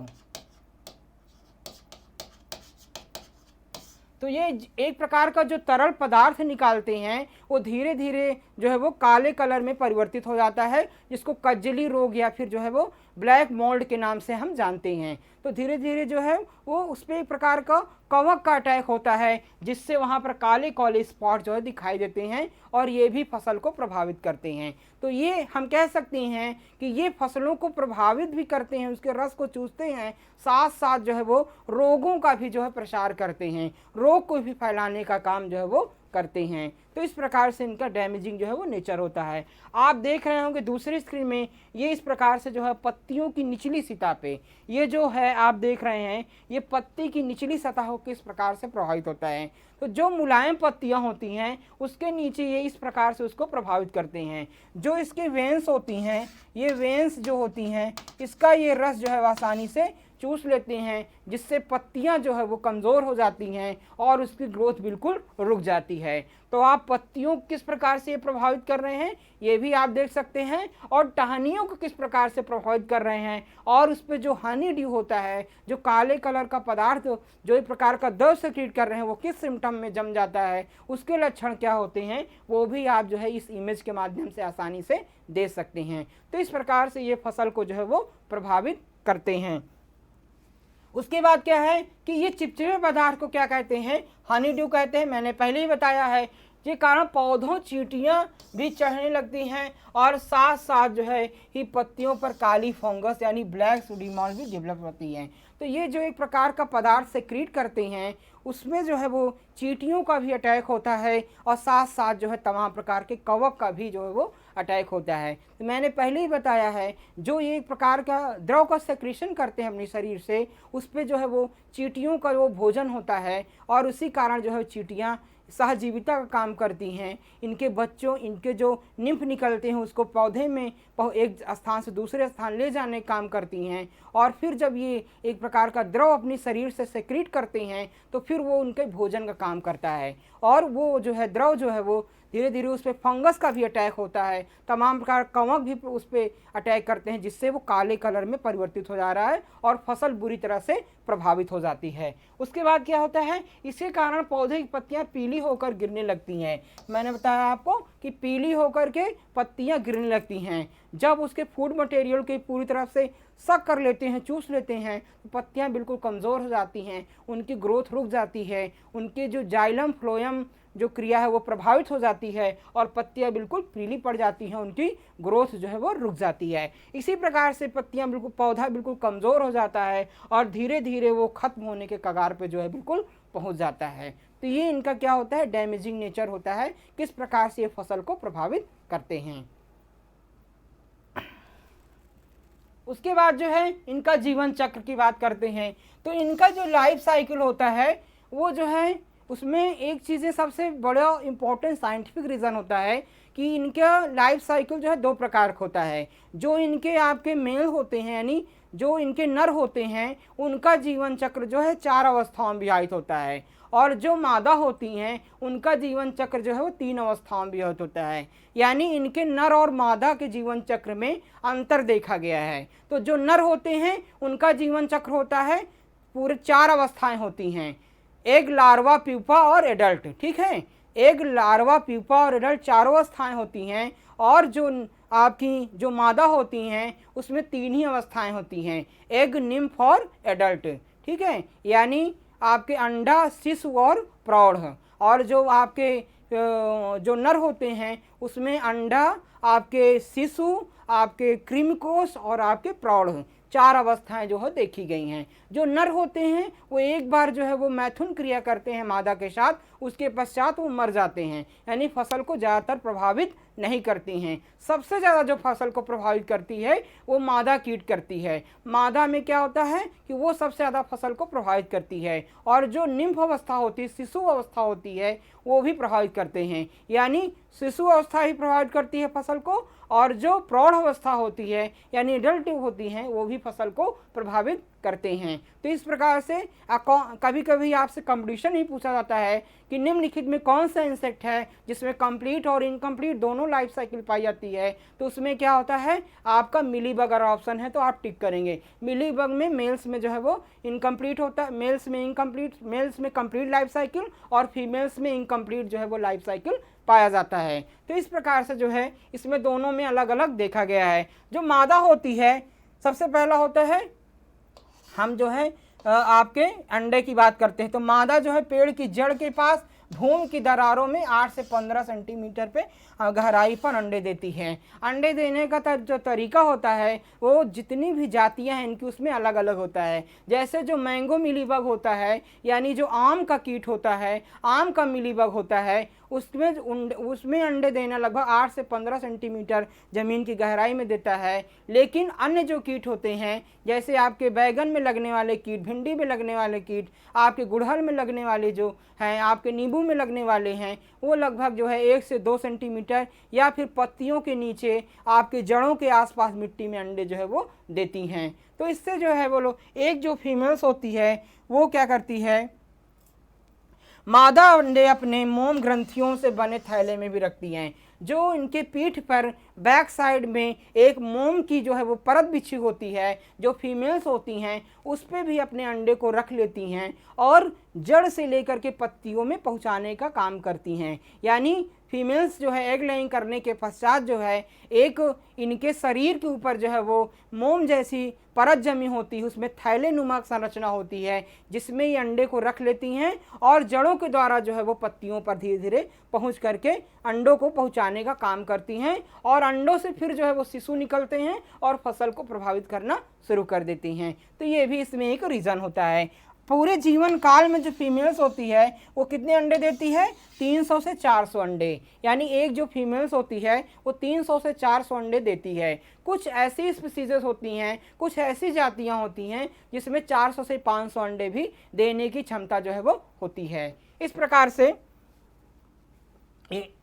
तो ये एक प्रकार का जो तरल पदार्थ निकालते हैं वो धीरे धीरे जो है वो काले कलर में परिवर्तित हो जाता है, जिसको कज्जली रोग या फिर जो है वो ब्लैक मोल्ड के नाम से हम जानते हैं। तो धीरे धीरे जो है वो उस पर एक प्रकार का कवक का अटैक होता है, जिससे वहाँ पर काले काले स्पॉट जो है दिखाई देते हैं और ये भी फसल को प्रभावित करते हैं। तो ये हम कह सकते हैं कि ये फसलों को प्रभावित भी करते हैं, उसके रस को चूसते हैं, साथ साथ जो है वो रोगों का भी जो है प्रसार करते हैं, रोग को भी फैलाने का काम जो है वो करते हैं। तो इस प्रकार से इनका डैमेजिंग जो है वो नेचर होता है। आप देख रहे होंगे दूसरी स्क्रीन में ये इस प्रकार से जो है पत्तियों की निचली सतह पे ये जो है आप देख रहे हैं ये पत्ती की निचली सतह को किस प्रकार से प्रभावित होता है। तो जो मुलायम पत्तियां होती हैं उसके नीचे ये इस प्रकार से उसको प्रभावित करते हैं। जो इसके वेन्स होती हैं, ये वेन्स जो होती हैं इसका ये रस जो है आसानी से चूस लेते हैं, जिससे पत्तियां जो है वो कमज़ोर हो जाती हैं और उसकी ग्रोथ बिल्कुल रुक जाती है। तो आप पत्तियों को किस प्रकार से प्रभावित कर रहे हैं ये भी आप देख सकते हैं, और टहनियों को किस प्रकार से प्रभावित कर रहे हैं, और उस पर जो हनी ड्यू होता है, जो काले कलर का पदार्थ जो एक प्रकार का द्रव सेक्रेट कर रहे हैं वो किस सिम्टम में जम जाता है, उसके लक्षण क्या होते हैं, वो भी आप जो है इस इमेज के माध्यम से आसानी से दे सकते हैं। तो इस प्रकार से ये फसल को जो है वो प्रभावित करते हैं। उसके बाद क्या है कि ये चिपचिपे पदार्थ को क्या कहते हैं? हनी ड्यू कहते हैं। मैंने पहले ही बताया है ये कारण पौधों चींटियां भी चढ़ने लगती हैं और साथ साथ जो है ही पत्तियों पर काली फंगस यानी ब्लैक सुडीमॉल भी डेवलप होती हैं। तो ये जो एक प्रकार का पदार्थ सेक्रेट करते हैं उसमें जो है वो चींटियों का भी अटैक होता है और साथ साथ जो है तमाम प्रकार के कवक का भी जो है वो अटैक होता है। तो मैंने पहले ही बताया है जो ये एक प्रकार का द्रव का सेक्रेशन करते हैं अपने शरीर से, उस पर जो है वो चींटियों का वो भोजन होता है और उसी कारण जो है चींटियाँ सहजीविता का काम करती हैं। इनके बच्चों, इनके जो निम्फ निकलते हैं उसको पौधे में एक स्थान से दूसरे स्थान ले जाने का काम करती हैं, और फिर जब ये एक प्रकार का द्रव अपने शरीर से सेक्रेट करते हैं तो फिर वो उनके भोजन का काम करता है, और वो जो है द्रव जो है वो धीरे धीरे उस पर फंगस का भी अटैक होता है, तमाम प्रकार कवक भी उस पर अटैक करते हैं, जिससे वो काले कलर में परिवर्तित हो जा रहा है और फसल बुरी तरह से प्रभावित हो जाती है। उसके बाद क्या होता है, इसके कारण पौधे की पत्तियां पीली होकर गिरने लगती हैं। मैंने बताया आपको कि पीली होकर के पत्तियां गिरने लगती हैं। जब उसके फूड मटेरियल के पूरी तरह से सक कर लेते हैं, चूस लेते हैं, तो पत्तियां बिल्कुल कमज़ोर हो जाती हैं, उनकी ग्रोथ रुक जाती है, उनके जो जाइलम फ्लोएम जो क्रिया है वो प्रभावित हो जाती है और पत्तियां बिल्कुल पीली पड़ जाती हैं, उनकी ग्रोथ जो है वो रुक जाती है। इसी प्रकार से पत्तियां बिल्कुल पौधा बिल्कुल कमज़ोर हो जाता है और धीरे धीरे वो खत्म होने के कगार पे जो है बिल्कुल पहुंच जाता है। तो ये इनका क्या होता है, डैमेजिंग नेचर होता है, किस प्रकार से ये फसल को प्रभावित करते हैं। उसके बाद जो है इनका जीवन चक्र की बात करते हैं। तो इनका जो लाइफ साइकिल होता है वो जो है उसमें एक चीज़ें सबसे बड़ा इम्पोर्टेंट साइंटिफिक रीज़न होता है कि इनका लाइफ साइकिल जो है दो प्रकार का होता है। जो इनके आपके मेल होते हैं यानी जो इनके नर होते हैं उनका जीवन चक्र जो है 4 अवस्थाओं में विभाजित होता है, और जो मादा होती हैं उनका जीवन चक्र जो है वो 3 अवस्थाओं में विभाजित होता है। यानी इनके नर और मादा के जीवन चक्र में अंतर देखा गया है। तो जो नर होते हैं उनका जीवन चक्र होता है पूरे 4 अवस्थाएं होती हैं, एग, लार्वा, प्यूपा और एडल्ट। ठीक है, एग, लार्वा, प्यूपा और एडल्ट 4 अवस्थाएं होती हैं, और जो आपकी जो मादा होती हैं उसमें 3 ही अवस्थाएं होती हैं, एग, निम्फ और एडल्ट। ठीक है, यानी आपके अंडा, शिशु और प्रौढ़। और जो आपके जो नर होते हैं उसमें अंडा, आपके शिशु, आपके कृमिकोष और आपके प्रौढ़ 4 अवस्थाएं जो है देखी गई हैं। जो नर होते हैं वो एक बार जो है वो मैथुन क्रिया करते हैं मादा के साथ, उसके पश्चात वो मर जाते हैं, यानी फसल को ज़्यादातर प्रभावित नहीं करती हैं। सबसे ज़्यादा जो फसल को प्रभावित करती है वो मादा कीट करती है। मादा में क्या होता है कि वो सबसे ज़्यादा फसल को प्रभावित करती है, और जो निम्फ अवस्था होती है, शिशु अवस्था होती है, वो भी प्रभावित करते हैं। यानी शिशु अवस्था ही प्रभावित करती है फसल को, और जो प्रौढ़ अवस्था होती है यानी एडल्टिव होती हैं वो भी फसल को प्रभावित करते हैं। तो इस प्रकार से कभी कभी आपसे कंपटीशन ही पूछा जाता है कि निम्नलिखित में कौन सा इंसेक्ट है जिसमें कंप्लीट और इनकम्प्लीट दोनों लाइफ साइकिल पाई जाती है, तो उसमें क्या होता है आपका मिलीबग अगर ऑप्शन है तो आप टिक करेंगे। मिलीबग में मेल्स में जो है वो इनकम्प्लीट होता है, मेल्स में इनकम्प्लीट, मेल्स में कंप्लीट लाइफ साइकिल और फीमेल्स में इनकम्प्लीट जो है वो लाइफ साइकिल पाया जाता है। तो इस प्रकार से जो है इसमें दोनों में अलग अलग देखा गया है। जो मादा होती है, सबसे पहला होता है हम जो है आपके अंडे की बात करते हैं, तो मादा जो है पेड़ की जड़ के पास भूमि की दरारों में 8 से 15 सेंटीमीटर पे गहराई पर अंडे देती है। अंडे देने का जो तरीका होता है वो जितनी भी जातियां हैं इनकी उसमें अलग अलग होता है। जैसे जो मैंगो मिलीबग होता है, यानी जो आम का कीट होता है, आम का मिलीबग होता है, उसमें अंडे देना लगभग 8 से 15 सेंटीमीटर ज़मीन की गहराई में देता है। लेकिन अन्य जो कीट होते हैं, जैसे आपके बैगन में लगने वाले कीट, भिंडी में लगने वाले कीट, आपके गुड़हल में लगने वाले जो हैं, आपके नींबू में लगने वाले हैं, वो लगभग जो है 1 से 2 सेंटीमीटर या फिर पत्तियों के नीचे आपके जड़ों के आसपास मिट्टी में अंडे जो है वो देती हैं। तो इससे जो है वो लोग, एक जो फीमेल्स होती है वो क्या करती है, मादा अंडे अपने मोम ग्रंथियों से बने थैले में भी रखती हैं। जो इनके पीठ पर बैक साइड में एक मोम की जो है वो परत बिछी होती है, जो फीमेल्स होती हैं उस पर भी अपने अंडे को रख लेती हैं और जड़ से लेकर के पत्तियों में पहुंचाने का काम करती हैं। यानी फीमेल्स जो है एग लेइंग करने के पश्चात जो है एक इनके शरीर के ऊपर जो है वो मोम जैसी परत जमी होती है, उसमें थैले नुमा संरचना होती है जिसमें ये अंडे को रख लेती हैं और जड़ों के द्वारा जो है वो पत्तियों पर धीरे धीरे पहुंच करके अंडों को पहुंचाने का काम करती हैं, और अंडों से फिर जो है वो शिशु निकलते हैं और फसल को प्रभावित करना शुरू कर देती हैं। तो ये भी इसमें एक रीज़न होता है। पूरे जीवन काल में जो फीमेल्स होती है वो कितने अंडे देती है, 300 से 400 अंडे। यानी एक जो फीमेल्स होती है वो 300 से 400 अंडे देती है। कुछ ऐसी स्पीसीज होती हैं, कुछ ऐसी जातियां होती हैं जिसमें 400 से 500 अंडे भी देने की क्षमता जो है वो होती है। इस प्रकार से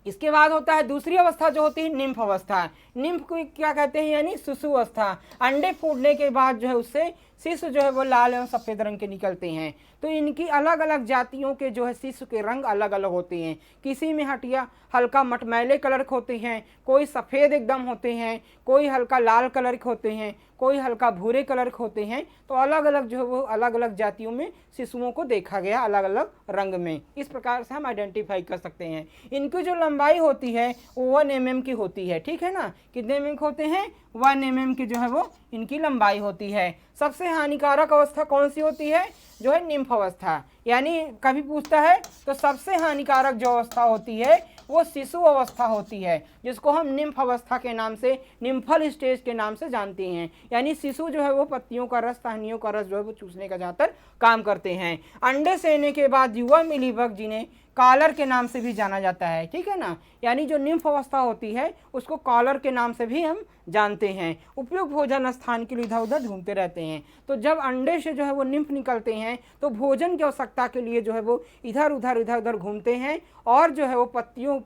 इसके बाद होता है दूसरी अवस्था जो होती है निम्फ अवस्था। निम्फ को क्या कहते हैं, यानी शिशु अवस्था। अंडे फूटने के बाद जो है उससे शिशु जो है वो लाल एवं सफ़ेद रंग के निकलते हैं। तो इनकी अलग अलग जातियों के जो है शिशु के रंग अलग अलग होते हैं। किसी में हटिया हल्का मटमैले कलर के होते हैं, कोई सफ़ेद एकदम होते हैं, कोई हल्का लाल कलर के होते हैं, कोई हल्का भूरे कलर के होते हैं। तो अलग अलग जो है वो अलग अलग जातियों में शिशुओं को देखा गया अलग अलग रंग में। इस प्रकार से हम आइडेंटिफाई कर सकते हैं। इनकी जो लंबाई होती है वो 1 mm की होती है, ठीक है ना। कितने mm होते हैं, 1 mm की जो है वो इनकी लंबाई होती है। सबसे हानिकारक अवस्था कौन सी होती है, जो है निम्फ अवस्था। यानी कभी पूछता है तो सबसे हानिकारक जो अवस्था होती है वो शिशु अवस्था होती है, जिसको हम निम्फ अवस्था के नाम से, निम्फल स्टेज के नाम से जानते हैं। यानी शिशु जो है वो पत्तियों का रस, टहनियों का रस जो है वो चूसने का ज़्यादातर काम करते हैं। अंडे सेने के बाद युवा मिलीबग, जिन्हें कॉलर के नाम से भी जाना जाता है, ठीक है ना। यानी जो निम्फ अवस्था होती है उसको कॉलर के नाम से भी हम जानते हैं। उपयुक्त भोजन स्थान के लिए इधर उधर घूमते रहते हैं। तो जब अंडे से जो है वो निम्फ निकलते हैं तो भोजन की आवश्यकता के लिए जो है वो इधर उधर घूमते हैं, और जो है वो पत्तियों,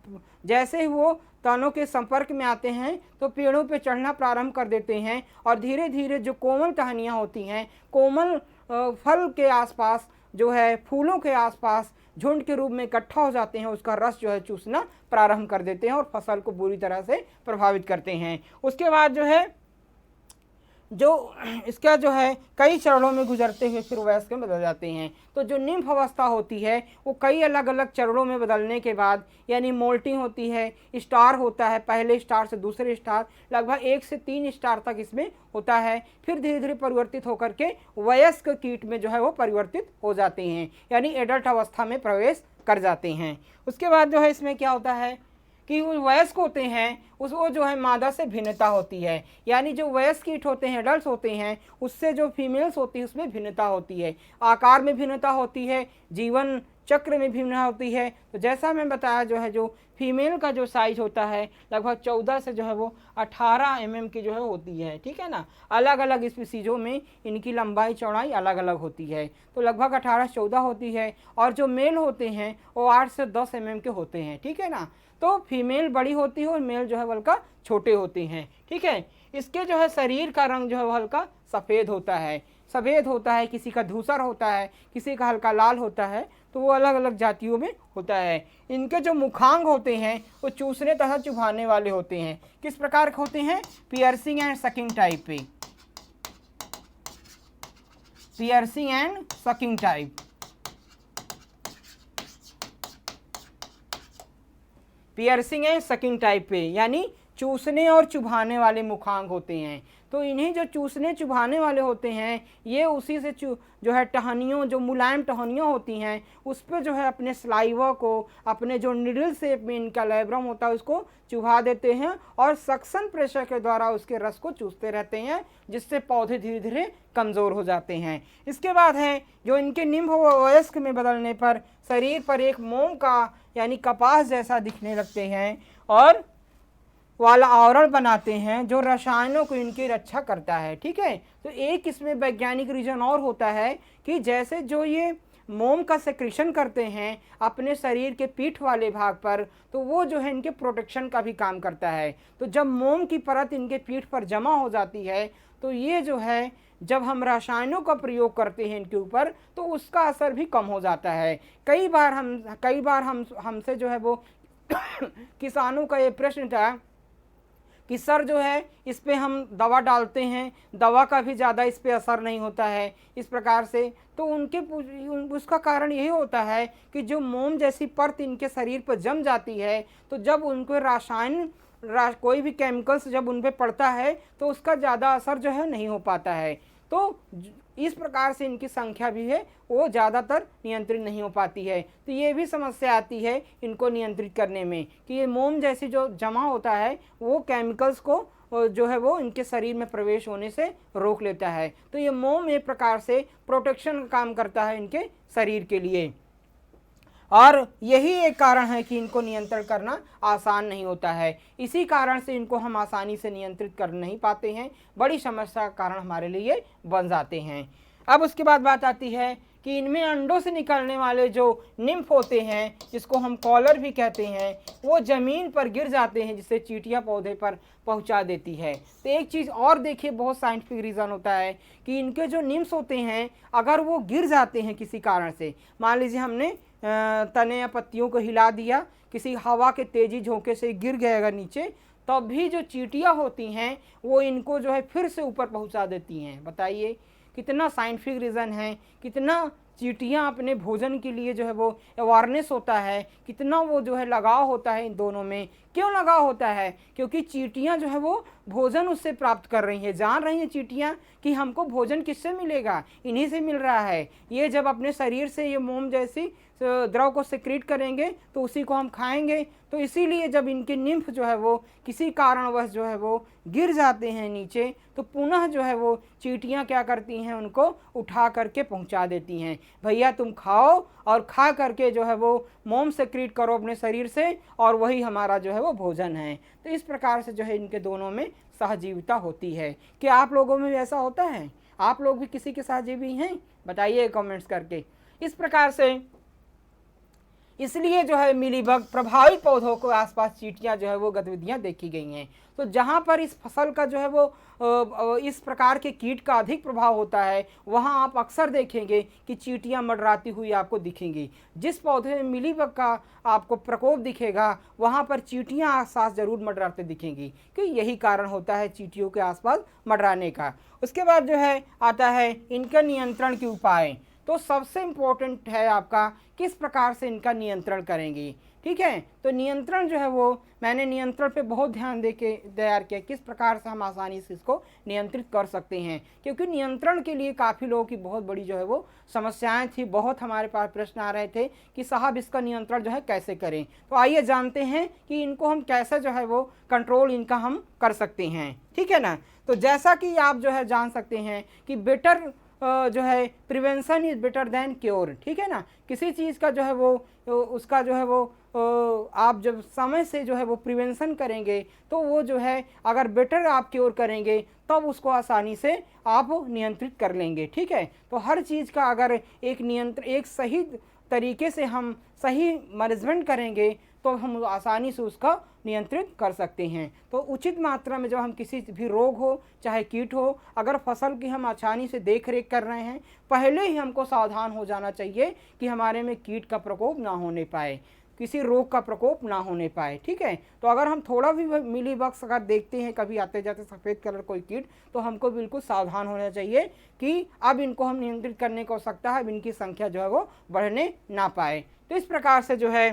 जैसे ही वो तनों के संपर्क में आते हैं तो पेड़ों पे चढ़ना प्रारंभ कर देते हैं, और धीरे धीरे जो कोमल टहनियाँ होती हैं, कोमल फल के आसपास जो है, फूलों के आसपास झुंड के रूप में इकट्ठा हो जाते हैं, उसका रस जो है चूसना प्रारंभ कर देते हैं और फसल को बुरी तरह से प्रभावित करते हैं। उसके बाद जो है जो इसका जो है कई चरणों में गुजरते हुए फिर वयस्क में बदल जाते हैं। तो जो निम्फ अवस्था होती है वो कई अलग अलग चरणों में बदलने के बाद, यानी मोल्टिंग होती है, स्टार होता है, पहले स्टार से दूसरे स्टार, लगभग 1 से 3 स्टार तक इसमें होता है। फिर धीरे धीरे परिवर्तित होकर के वयस्क कीट में जो है वो परिवर्तित हो जाते हैं, यानी एडल्ट अवस्था में प्रवेश कर जाते हैं। उसके बाद जो है इसमें क्या होता है कि वो वयस्क होते हैं उस वो जो है मादा से भिन्नता होती है, यानी जो वयस्क कीट होते हैं, एडल्ट होते हैं, उससे जो फीमेल्स होती है उसमें भिन्नता होती है, आकार में भिन्नता होती है, जीवन चक्र में भिन्नता होती है। तो जैसा मैं बताया जो है जो फीमेल का जो साइज होता है लगभग 14 से जो है वो 18 mm की जो है होती है, ठीक है ना। अलग अलग स्पीसीजों में इनकी लंबाई चौड़ाई अलग अलग होती है, तो लगभग 18 से 14 होती है। और जो मेल होते हैं वो 8 से 10 mm के होते हैं, ठीक है ना। तो फीमेल बड़ी होती है और मेल जो है हल्का छोटे होते हैं, ठीक है। इसके जो है शरीर का रंग जो है वो हल्का सफ़ेद होता है, किसी का धूसर होता है, किसी का हल्का लाल होता है, तो वो अलग अलग जातियों में होता है। इनके जो मुखांग होते हैं वो चूसने तथा चुभाने वाले होते हैं। किस प्रकार के होते हैं? पियर्सिंग एंड सकिंग टाइप पे, piercing and sucking type, piercing and sucking type पे, यानी चूसने और चुभाने वाले मुखांग होते हैं। तो इन्हीं जो चूसने चुभाने वाले होते हैं ये उसी से जो है टहनियों, जो मुलायम टहनियाँ होती हैं उस पर जो है अपने स्लाइवा को, अपने जो निडल शेप में इनका लैब्रम होता है उसको चुभा देते हैं और सक्शन प्रेशर के द्वारा उसके रस को चूसते रहते हैं, जिससे पौधे धीरे धीरे कमज़ोर हो जाते हैं। इसके बाद है जो इनके निम्न वयस्क में बदलने पर शरीर पर एक मोम का यानी कपास जैसा दिखने लगते हैं और वाला आवरण बनाते हैं जो रसायनों को इनकी रक्षा करता है, ठीक है। तो एक इसमें वैज्ञानिक रीजन और होता है कि जैसे जो ये मोम का सेक्रेशन करते हैं अपने शरीर के पीठ वाले भाग पर, तो वो जो है इनके प्रोटेक्शन का भी काम करता है। तो जब मोम की परत इनके पीठ पर जमा हो जाती है तो ये जो है जब हम रसायनों का प्रयोग करते हैं इनके ऊपर तो उसका असर भी कम हो जाता है। कई बार हमसे जो है वो किसानों का ये प्रश्न था कि सर जो है इस पे हम दवा डालते हैं, दवा का भी ज़्यादा इस पे असर नहीं होता है इस प्रकार से। तो उसका कारण यही होता है कि जो मोम जैसी परत इनके शरीर पर जम जाती है तो जब उनको कोई भी केमिकल्स जब उन पर पड़ता है तो उसका ज़्यादा असर जो है नहीं हो पाता है। तो इस प्रकार से इनकी संख्या भी है वो ज़्यादातर नियंत्रित नहीं हो पाती है। तो ये भी समस्या आती है इनको नियंत्रित करने में कि ये मोम जैसी जो जमा होता है वो केमिकल्स को जो है वो इनके शरीर में प्रवेश होने से रोक लेता है। तो ये मोम एक प्रकार से प्रोटेक्शन का काम करता है इनके शरीर के लिए, और यही एक कारण है कि इनको नियंत्रण करना आसान नहीं होता है। इसी कारण से इनको हम आसानी से नियंत्रित कर नहीं पाते हैं, बड़ी समस्या का कारण हमारे लिए बन जाते हैं। अब उसके बाद बात आती है कि इनमें अंडों से निकलने वाले जो निम्फ होते हैं जिसको हम कॉलर भी कहते हैं वो ज़मीन पर गिर जाते हैं, जिससे चींटियाँ पौधे पर पहुंचा देती है। तो एक चीज़ और देखिए, बहुत साइंटिफिक रीज़न होता है कि इनके जो निम्फ होते हैं अगर वो गिर जाते हैं किसी कारण से, मान लीजिए हमने तने या पत्तियों को हिला दिया, किसी हवा के तेज़ी झोंके से गिर गए अगर नीचे, तब भी जो चींटियाँ होती हैं वो इनको जो है फिर से ऊपर पहुंचा देती हैं। बताइए कितना साइंटिफिक रीज़न है, कितना चींटियाँ अपने भोजन के लिए जो है वो अवेयरनेस होता है, कितना वो जो है लगाव होता है इन दोनों में। क्यों लगाव होता है? क्योंकि चींटियाँ जो है वो भोजन उससे प्राप्त कर रही हैं, जान रही हैं चींटियाँ कि हमको भोजन किससे मिलेगा, इन्हीं से मिल रहा है। ये जब अपने शरीर से ये मोम जैसी द्रव को सिक्रीट करेंगे तो उसी को हम खाएंगे। तो इसीलिए जब इनके निम्फ जो है वो किसी कारणवश जो है वो गिर जाते हैं नीचे, तो पुनः जो है वो चींटियाँ क्या करती हैं, उनको उठा करके पहुंचा देती हैं, भैया तुम खाओ और खा करके जो है वो मोम सिक्रीट करो अपने शरीर से, और वही हमारा जो है वो भोजन है। तो इस प्रकार से जो है इनके दोनों में सहजीविता होती है। क्या आप लोगों में भी ऐसा होता है? आप लोग भी किसी के सहजीवी हैं? बताइए कमेंट्स करके। इस प्रकार से इसलिए जो है मिलीबग प्रभावित पौधों को आसपास चींटियां जो है वो गतिविधियां देखी गई हैं। तो जहां पर इस फसल का जो है वो इस प्रकार के कीट का अधिक प्रभाव होता है वहां आप अक्सर देखेंगे कि चींटियां मंडराती हुई आपको दिखेंगी। जिस पौधे में मिलीबग का आपको प्रकोप दिखेगा वहां पर चींटियां आसपास जरूर मंडराते दिखेंगी, क्योंकि यही कारण होता है चींटियों के आसपास मंडराने का। उसके बाद जो है आता है इनके नियंत्रण के उपाय। तो सबसे इम्पोर्टेंट है आपका किस प्रकार से इनका नियंत्रण करेंगे। ठीक है, तो नियंत्रण जो है वो मैंने नियंत्रण पे बहुत ध्यान दे के तैयार किया, किस प्रकार से हम आसानी से इसको नियंत्रित कर सकते हैं, क्योंकि नियंत्रण के लिए काफ़ी लोगों की बहुत बड़ी जो है वो समस्याएं थी। बहुत हमारे पास प्रश्न आ रहे थे कि साहब इसका नियंत्रण जो है कैसे करें। तो आइए जानते हैं कि इनको हम कैसे जो है वो कंट्रोल इनका हम कर सकते हैं। ठीक है ना, तो जैसा कि आप जो है जान सकते हैं कि बेटर जो है prevention is better than cure. ठीक है ना, किसी चीज़ का जो है वो उसका जो है वो आप जब समय से जो है वो प्रिवेंशन करेंगे तो वो जो है अगर बेटर आप क्योर करेंगे तब उसको आसानी से आप नियंत्रित कर लेंगे। ठीक है, तो हर चीज़ का अगर एक सही तरीके से हम सही मैनेजमेंट करेंगे तो हम आसानी से उसका नियंत्रित कर सकते हैं। तो उचित मात्रा में जब हम किसी भी रोग हो चाहे कीट हो, अगर फसल की हम आसानी से देख रेख कर रहे हैं, पहले ही हमको सावधान हो जाना चाहिए कि हमारे में कीट का प्रकोप ना होने पाए, किसी रोग का प्रकोप ना होने पाए। ठीक है, तो अगर हम थोड़ा भी मिली बग्स अगर देखते हैं कभी आते जाते सफ़ेद कलर कोई कीट, तो हमको बिल्कुल सावधान होना चाहिए कि अब इनको हम नियंत्रित करने की आवश्यकता है, अब इनकी संख्या जो है वो बढ़ने ना पाए। तो इस प्रकार से जो है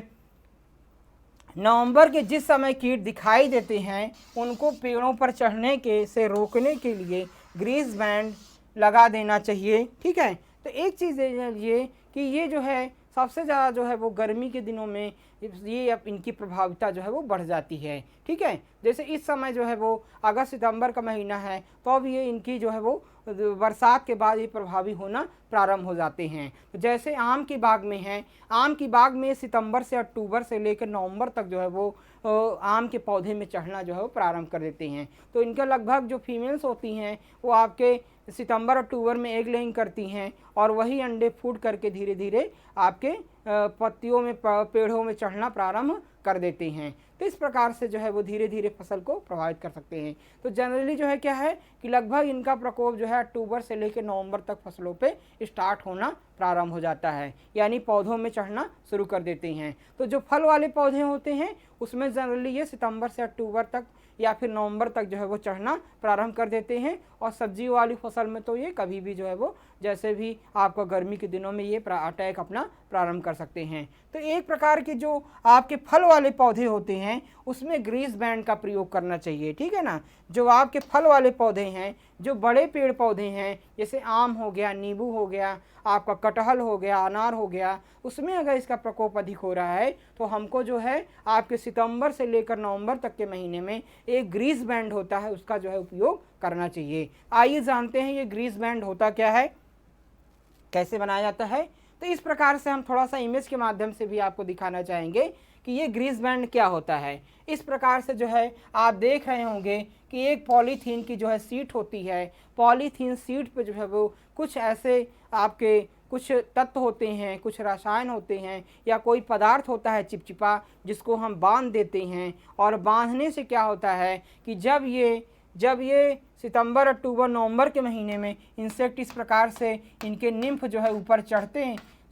नवंबर के जिस समय कीट दिखाई देते हैं उनको पेड़ों पर चढ़ने के से रोकने के लिए ग्रीस बैंड लगा देना चाहिए। ठीक है, तो एक चीज़ ये कि ये जो है सबसे ज़्यादा जो है वो गर्मी के दिनों में ये अब इनकी प्रभाविता जो है वो बढ़ जाती है। ठीक है, जैसे इस समय जो है वो अगस्त सितंबर का महीना है, तो अब ये इनकी जो है वो बरसात के बाद ये प्रभावी होना प्रारंभ हो जाते हैं। तो जैसे आम की बाग में है, आम की बाग में सितंबर से अक्टूबर से लेकर नवंबर तक जो है वो आम के पौधे में चढ़ना जो है वो प्रारंभ कर देते हैं। तो इनका लगभग जो फीमेल्स होती हैं वो आपके सितंबर अक्टूबर में एग लेइंग करती हैं और वही अंडे फूट करके धीरे धीरे आपके पत्तियों में पेड़ों में चढ़ना प्रारंभ कर देते हैं। तो इस प्रकार से जो है वो धीरे धीरे फसल को प्रभावित कर सकते हैं। तो जनरली जो है क्या है कि लगभग इनका प्रकोप जो है अक्टूबर से लेकर नवंबर तक फसलों पे स्टार्ट होना प्रारंभ हो जाता है, यानी पौधों में चढ़ना शुरू कर देते हैं। तो जो फल वाले पौधे होते हैं उसमें जनरली ये सितंबर से अक्टूबर तक या फिर नवंबर तक जो है वो चढ़ना प्रारंभ कर देते हैं, और सब्जी वाली फसल में तो ये कभी भी जो है वो जैसे भी आपका गर्मी के दिनों में ये अटैक अपना प्रारंभ कर सकते हैं। तो एक प्रकार के जो आपके फल वाले पौधे होते हैं उसमें ग्रीस बैंड का प्रयोग करना चाहिए। ठीक है ना, जो आपके फल वाले पौधे हैं, जो बड़े पेड़ पौधे हैं जैसे आम हो गया, नींबू हो गया, आपका कटहल हो गया, अनार हो गया, उसमें अगर इसका प्रकोप अधिक हो रहा है तो हमको जो है आपके सितंबर से लेकर नवंबर तक के महीने में एक ग्रीस बैंड होता है उसका जो है उपयोग करना चाहिए। आइए जानते हैं ये ग्रीस बैंड होता क्या है, कैसे बनाया जाता है। तो इस प्रकार से हम थोड़ा सा इमेज के माध्यम से भी आपको दिखाना चाहेंगे कि ये ग्रीस बैंड क्या होता है। इस प्रकार से जो है आप देख रहे होंगे कि एक पॉलीथीन की जो है सीट होती है, पॉलीथीन सीट पे जो है वो कुछ ऐसे आपके कुछ तत्व होते हैं, कुछ रसायन होते हैं या कोई पदार्थ होता है चिपचिपा जिसको हम बांध देते हैं, और बांधने से क्या होता है कि जब ये सितंबर अक्टूबर नवंबर के महीने में इंसेक्ट इस प्रकार से इनके निम्फ जो है ऊपर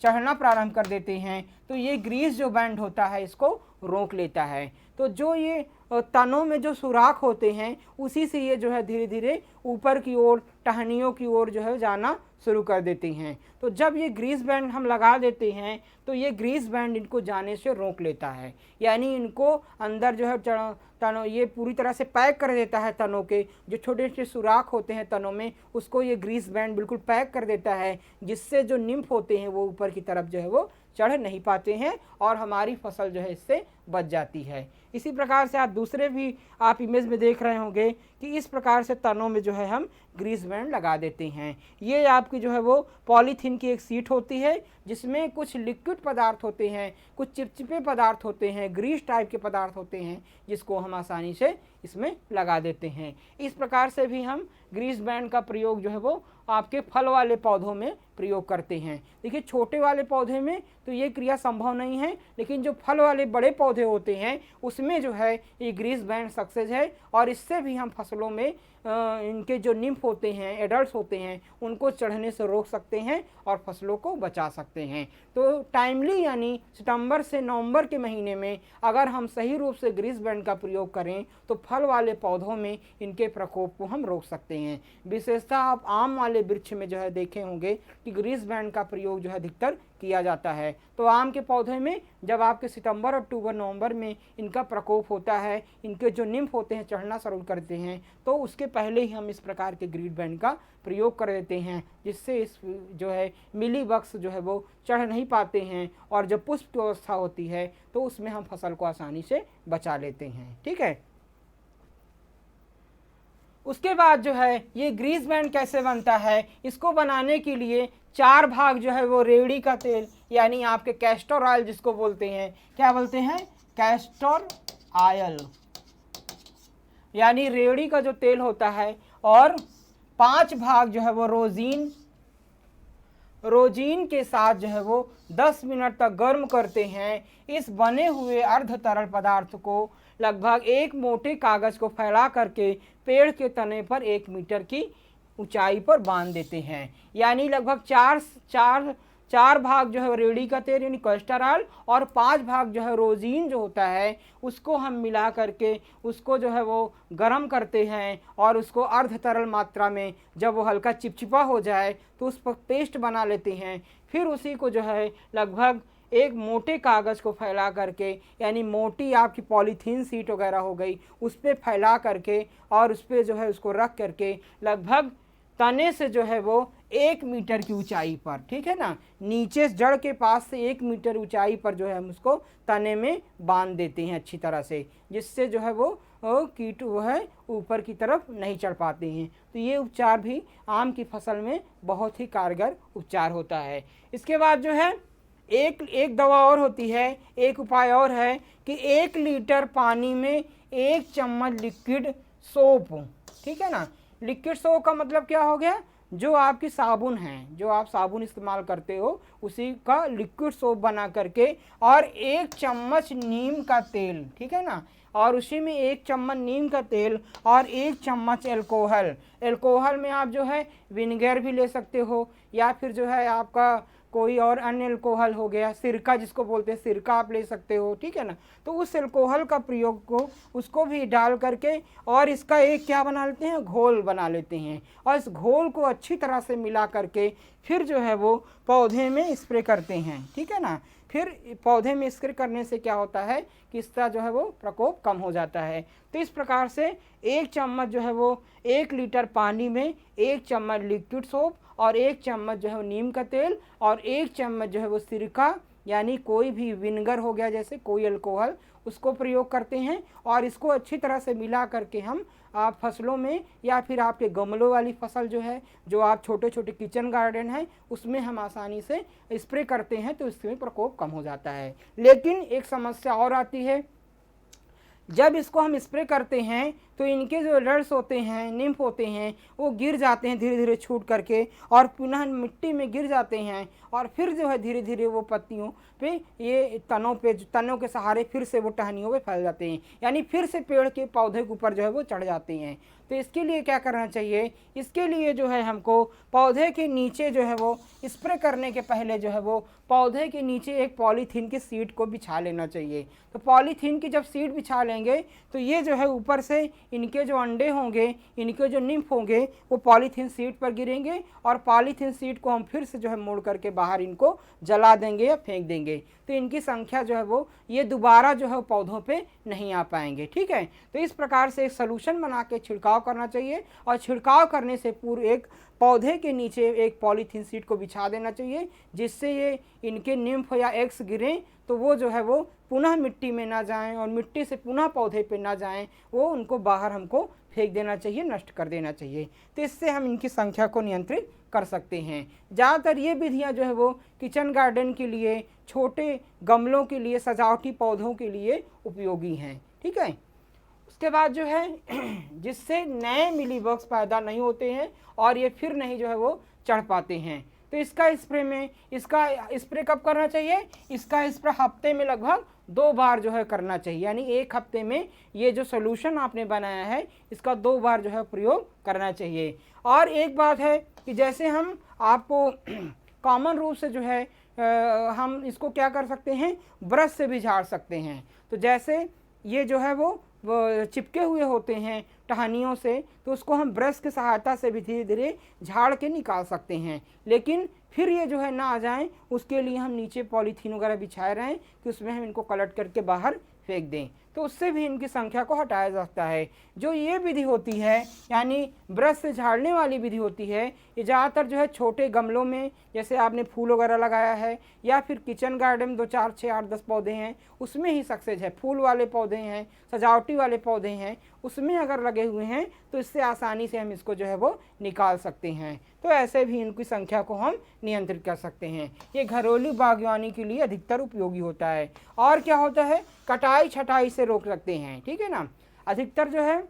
चढ़ना प्रारंभ कर देते हैं तो ये ग्रीस जो बैंड होता है इसको रोक लेता है। तो जो ये तनों में जो सुराख होते हैं उसी से ये जो है धीरे धीरे ऊपर की ओर टहनियों की ओर जो है जाना शुरू कर देते हैं। तो जब ये ग्रीस बैंड हम लगा देते हैं तो ये ग्रीस बैंड इनको जाने से रोक लेता है, यानी इनको अंदर जो है तनों ये पूरी तरह से पैक कर देता है। तनों के जो छोटे छोटे सुराख होते हैं तनों में उसको ये ग्रीस बैंड बिल्कुल पैक कर देता है, जिससे जो निम्फ होते हैं वो ऊपर की तरफ जो है वो चढ़ नहीं पाते हैं और हमारी फसल जो है इससे बच जाती है। इसी प्रकार से आप दूसरे भी आप इमेज में देख रहे होंगे कि इस प्रकार से तनों में जो है हम ग्रीस बैंड लगा देते हैं। ये आपकी जो है वो पॉलीथीन की एक सीट होती है जिसमें कुछ लिक्विड पदार्थ होते हैं, कुछ चिपचिपे पदार्थ होते हैं, ग्रीस टाइप के पदार्थ होते हैं जिसको हम आसानी से इसमें लगा देते हैं। इस प्रकार से भी हम ग्रीस बैंड का प्रयोग जो है वो आपके फल वाले पौधों में प्रयोग करते हैं। देखिए छोटे वाले पौधे में तो ये क्रिया संभव नहीं है, लेकिन जो फल वाले बड़े पौधे होते हैं उसमें जो है ये ग्रीस बैंड सक्सेस है, और इससे भी हम फसलों में इनके जो निम्फ होते हैं, एडल्ट होते हैं, उनको चढ़ने से रोक सकते हैं और फसलों को बचा सकते हैं। तो टाइमली यानी सितंबर से नवंबर के महीने में अगर हम सही रूप से ग्रीस बैंड का प्रयोग करें तो फल वाले पौधों में इनके प्रकोप को हम रोक सकते हैं। विशेषतः आप आम वाले वृक्ष में जो है देखे होंगे कि ग्रीस बैंड का प्रयोग जो है अधिकतर किया जाता है। तो आम के पौधे में जब आपके सितंबर, अक्टूबर, नवंबर में इनका प्रकोप होता है, इनके जो निम्फ होते हैं चढ़ना शुरू करते हैं, तो उसके पहले ही हम इस प्रकार के ग्रीस बैंड का प्रयोग कर देते हैं, जिससे इस जो है मिली बग्स जो है वो चढ़ नहीं पाते हैं, और जब पुष्प की अवस्था होती है तो उसमें हम फसल को आसानी से बचा लेते हैं। ठीक है। उसके बाद जो है ये ग्रीस बैंड कैसे बनता है, इसको बनाने के लिए 4 भाग जो है वो रेवड़ी का तेल यानी आपके कैस्टर ऑयल जिसको बोलते हैं, क्या बोलते हैं, कैस्टर ऑयल यानी रेवड़ी का जो तेल होता है, और 5 भाग जो है वो रोजीन के साथ जो है वो 10 मिनट तक गर्म करते हैं। इस बने हुए अर्ध तरल पदार्थ को लगभग एक मोटे कागज को फैला करके पेड़ के तने पर 1 मीटर की ऊंचाई पर बांध देते हैं। यानी लगभग चार भाग जो है रेवड़ी का तेल यानी कैस्टर ऑयल, और 5 भाग जो है रोजीन जो होता है उसको हम मिला करके उसको जो है वो गर्म करते हैं, और उसको अर्ध तरल मात्रा में जब वो हल्का चिपचिपा हो जाए तो उस पर पेस्ट बना लेते हैं। फिर उसी को जो है लगभग एक मोटे कागज़ को फैला करके यानी मोटी आपकी पॉलीथीन सीट वगैरह हो गई उस पर फैला करके, और उस पर जो है उसको रख करके लगभग तने से जो है वो 1 मीटर की ऊंचाई पर, ठीक है ना, नीचे जड़ के पास से 1 मीटर ऊंचाई पर जो है हम उसको तने में बांध देते हैं अच्छी तरह से, जिससे जो है वो कीट वो है ऊपर की तरफ नहीं चढ़ पाते हैं। तो ये उपचार भी आम की फसल में बहुत ही कारगर उपचार होता है। इसके बाद जो है एक दवा और होती है, एक उपाय और है कि 1 लीटर पानी में 1 चम्मच लिक्विड सोप, ठीक है ना, लिक्विड सोप का मतलब क्या हो गया, जो आपकी साबुन है, जो आप साबुन इस्तेमाल करते हो उसी का लिक्विड सोप बना करके, और 1 चम्मच नीम का तेल, ठीक है ना, और उसी में 1 चम्मच नीम का तेल और 1 चम्मच एल्कोहल में आप जो है विनेगर भी ले सकते हो, या फिर जो है आपका कोई और अन्य एल्कोहल हो गया, सिरका जिसको बोलते हैं सिरका आप ले सकते हो, ठीक है ना। तो उस एल्कोहल का प्रयोग को उसको भी डाल करके और इसका एक क्या बना लेते हैं, घोल बना लेते हैं, और इस घोल को अच्छी तरह से मिला करके फिर जो है वो पौधे में स्प्रे करते हैं, ठीक है ना। फिर पौधे में स्प्रे करने से क्या होता है कि इसका जो है वो प्रकोप कम हो जाता है। तो इस प्रकार से 1 चम्मच जो है वो 1 लीटर पानी में 1 चम्मच लिक्विड सोप और 1 चम्मच जो है नीम का तेल और 1 चम्मच जो है वो सिरका यानी कोई भी विनेगर हो गया जैसे कोई अल्कोहल, उसको प्रयोग करते हैं, और इसको अच्छी तरह से मिला करके हम आप फसलों में या फिर आपके गमलों वाली फसल जो है, जो आप छोटे छोटे किचन गार्डन है उसमें हम आसानी से स्प्रे करते हैं, तो इसमें प्रकोप कम हो जाता है। लेकिन एक समस्या और आती है, जब इसको हम स्प्रे करते हैं तो इनके जो लड्स होते हैं, निम्फ होते हैं, वो गिर जाते हैं धीरे धीरे छूट करके और पुनः मिट्टी में गिर जाते हैं, और फिर जो है धीरे धीरे वो पत्तियों पे ये तनों के सहारे फिर से वो टहनियों पे फैल जाते हैं, यानी फिर से पेड़ के पौधे के ऊपर जो है वो चढ़ जाते हैं। तो इसके लिए क्या करना चाहिए, इसके लिए जो है हमको पौधे के नीचे जो है वो स्प्रे करने के पहले जो है वो पौधे के नीचे एक पॉलीथीन की सीट को बिछा लेना चाहिए। तो पॉलीथीन की जब सीट बिछा लेंगे तो ये जो है ऊपर से इनके जो अंडे होंगे, इनके जो निम्फ होंगे वो पॉलीथीन सीट पर गिरेंगे, और पॉलीथीन सीट को हम फिर से जो है मोड़ करके बाहर इनको जला देंगे या फेंक देंगे। तो इनकी संख्या जो है वो ये दोबारा जो है पौधों पे नहीं आ पाएंगे, ठीक है। तो इस प्रकार से एक सलूशन बना के छिड़काव करना चाहिए, और छिड़काव करने से पूर्व एक पौधे के नीचे एक पॉलीथीन सीट को बिछा देना चाहिए, जिससे ये इनके निम्फ या एग्स गिरें तो वो जो है वो पुनः मिट्टी में ना जाएं और मिट्टी से पुनः पौधे पे ना जाएं, वो उनको बाहर हमको फेंक देना चाहिए, नष्ट कर देना चाहिए। तो इससे हम इनकी संख्या को नियंत्रित कर सकते हैं। ज़्यादातर ये विधियाँ जो है वो किचन गार्डन के लिए, छोटे गमलों के लिए, सजावटी पौधों के लिए उपयोगी हैं, ठीक है। उसके बाद जो है जिससे नए मिलीबग्स पैदा नहीं होते हैं और ये फिर नहीं जो है वो चढ़ पाते हैं। तो इसका स्प्रे कब करना चाहिए, इसका स्प्रे हफ्ते में लगभग 2 बार जो है करना चाहिए, यानी 1 हफ्ते में ये जो सोल्यूशन आपने बनाया है इसका 2 बार जो है प्रयोग करना चाहिए। और एक बात है कि जैसे हम आपको कॉमन रूप से जो है हम इसको क्या कर सकते हैं, ब्रश से भी झाड़ सकते हैं। तो जैसे ये जो है वो वो चिपके हुए होते हैं टहनियों से, तो उसको हम ब्रश की सहायता से भी धीरे धीरे झाड़ के निकाल सकते हैं। लेकिन फिर ये जो है ना आ जाएं, उसके लिए हम नीचे पॉलीथीन वगैरह बिछाए रहें कि उसमें हम इनको कलेक्ट करके बाहर फेंक दें, तो उससे भी इनकी संख्या को हटाया जा सकता है। जो ये विधि होती है यानी ब्रश से झाड़ने वाली विधि होती है, ये ज़्यादातर जो है छोटे गमलों में, जैसे आपने फूल वगैरह लगाया है या फिर किचन गार्डन में 2 4 6 8 10 पौधे हैं उसमें ही सक्सेस है। फूल वाले पौधे हैं, सजावटी वाले पौधे हैं, उसमें अगर लगे हुए हैं तो इससे आसानी से हम इसको जो है वो निकाल सकते हैं। तो ऐसे भी इनकी संख्या को हम नियंत्रित कर सकते हैं। ये घरेलू बागवानी के लिए अधिकतर उपयोगी होता है। और क्या होता है, कटाई छटाई से रोक सकते हैं, ठीक है ना। अधिकतर जो है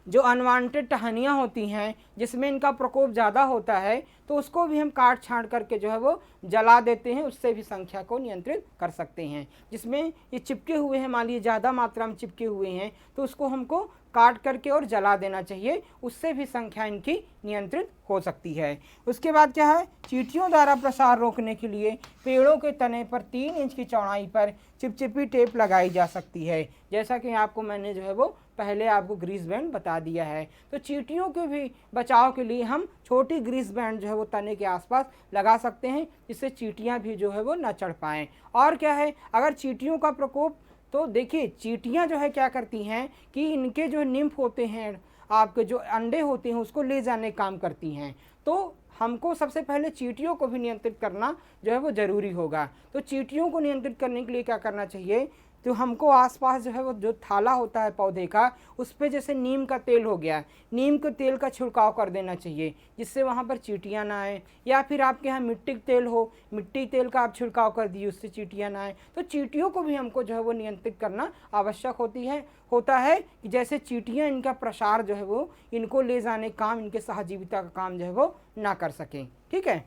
जो अनवांटेड टहनियाँ होती हैं जिसमें इनका प्रकोप ज़्यादा होता है, तो उसको भी हम काट छाँट करके जो है वो जला देते हैं, उससे भी संख्या को नियंत्रित कर सकते हैं। जिसमें ये चिपके हुए हैं, मान लीजिए ज़्यादा मात्रा में चिपके हुए हैं, तो उसको हमको काट करके और जला देना चाहिए, उससे भी संख्या इनकी नियंत्रित हो सकती है। उसके बाद क्या है, चींटियों द्वारा प्रसार रोकने के लिए पेड़ों के तने पर 3 इंच की चौड़ाई पर चिपचिपी टेप लगाई जा सकती है। जैसा कि आपको मैंने जो है वो पहले आपको ग्रीस बैंड बता दिया है। तो चींटियों के भी बचाव के लिए हम छोटी ग्रीस बैंड जो है वो तने के आसपास लगा सकते हैं, जिससे चींटियां भी जो है वो न चढ़ पाएँ। और क्या है, अगर चींटियों का प्रकोप, तो देखिए चींटियां जो है क्या करती हैं कि इनके जो निम्फ होते हैं, आपके जो अंडे होते हैं उसको ले जाने काम करती हैं। तो हमको सबसे पहले चींटियों को भी नियंत्रित करना जो है वो ज़रूरी होगा। तो चींटियों को नियंत्रित करने के लिए क्या करना चाहिए, तो हमको आसपास जो है वो जो थाला होता है पौधे का, उस पर जैसे नीम का तेल हो गया, नीम के तेल का छिड़काव कर देना चाहिए, जिससे वहाँ पर चींटियाँ ना आए। या फिर आपके यहाँ मिट्टी का तेल हो, मिट्टी तेल का आप छिड़काव कर दिए, उससे चींटियाँ ना आए। तो चींटियों को भी हमको जो है वो नियंत्रित करना आवश्यक होता है कि जैसे चींटियाँ इनका प्रसार जो है वो इनको ले जाने काम, इनके सहजीविता का काम जो है वो ना कर सकें, ठीक है।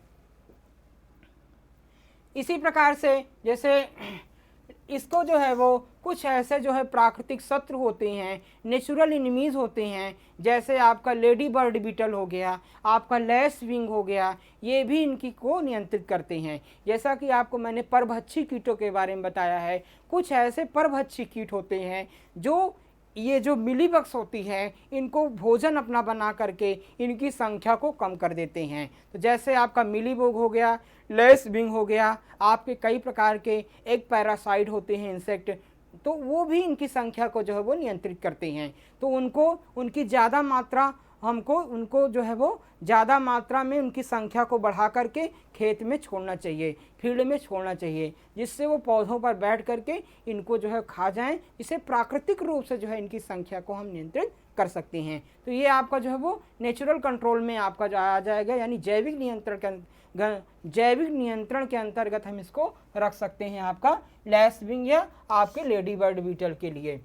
इसी प्रकार से जैसे इसको जो है वो कुछ ऐसे जो है प्राकृतिक शत्रु होते हैं, नेचुरल इनमीज होते हैं, जैसे आपका लेडी बर्ड बीटल हो गया, आपका लैस विंग हो गया, ये भी इनकी को नियंत्रित करते हैं। जैसा कि आपको मैंने परभक्षी कीटों के बारे में बताया है, कुछ ऐसे परभक्षी कीट होते हैं जो ये जो मिलीबग्स होती है इनको भोजन अपना बना करके इनकी संख्या को कम कर देते हैं। तो जैसे आपका मिलीबग हो गया, लेस विंग हो गया, आपके कई प्रकार के एक पैरासाइट होते हैं इंसेक्ट, तो वो भी इनकी संख्या को जो है वो नियंत्रित करते हैं। तो उनको उनकी ज़्यादा मात्रा उनको जो है वो ज़्यादा मात्रा में उनकी संख्या को बढ़ा करके खेत में छोड़ना चाहिए, फील्ड में छोड़ना चाहिए, जिससे वो पौधों पर बैठ करके इनको जो है खा जाएं, जिससे प्राकृतिक रूप से जो है इनकी संख्या को हम नियंत्रित कर सकते हैं। तो ये आपका जो है वो नेचुरल कंट्रोल में आपका जो आ जाएगा, यानी जैविक नियंत्रण के अंतर्गत हम इसको रख सकते हैं आपका लैस विंग या आपके लेडी बर्ड बीटल के लिए।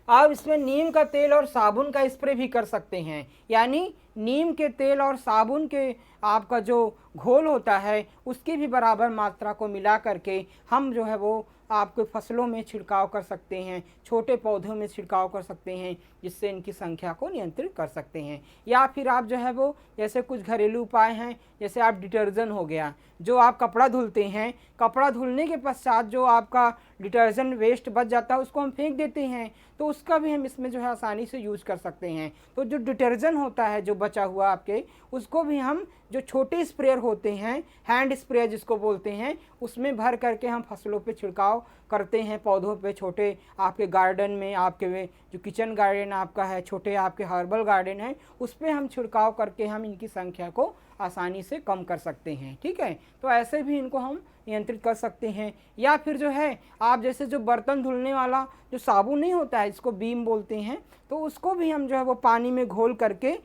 आप इसमें नीम का तेल और साबुन का स्प्रे भी कर सकते हैं, यानी नीम के तेल और साबुन के आपका जो घोल होता है उसकी भी बराबर मात्रा को मिला करके हम जो है वो आपके फसलों में छिड़काव कर सकते हैं, छोटे पौधों में छिड़काव कर सकते हैं, जिससे इनकी संख्या को नियंत्रित कर सकते हैं। या फिर आप जो है वो जैसे कुछ घरेलू उपाय हैं, जैसे आप डिटर्जेंट हो गया, जो आप कपड़ा धुलते हैं, कपड़ा धुलने के पश्चात जो आपका डिटर्जेंट वेस्ट बच जाता है उसको हम फेंक देते हैं, तो उसका भी हम इसमें जो है आसानी से यूज कर सकते हैं। तो जो डिटर्जेंट होता है जो बचा हुआ आपके, उसको भी हम जो छोटे स्प्रेयर होते हैं, हैंड स्प्रेयर जिसको बोलते हैं, उसमें भर करके हम फसलों पे छिड़काव करते हैं, पौधों पे, छोटे आपके गार्डन में, आपके जो किचन गार्डन आपका है, छोटे आपके हर्बल गार्डन है, उस पर हम छिड़काव करके हम इनकी संख्या को आसानी से कम कर सकते हैं, ठीक है। तो ऐसे भी इनको हम नियंत्रित कर सकते हैं। या फिर जो है आप जैसे जो बर्तन धुलने वाला जो साबुन नहीं होता है, इसको बीम बोलते हैं, तो उसको भी हम जो है वो पानी में घोल करके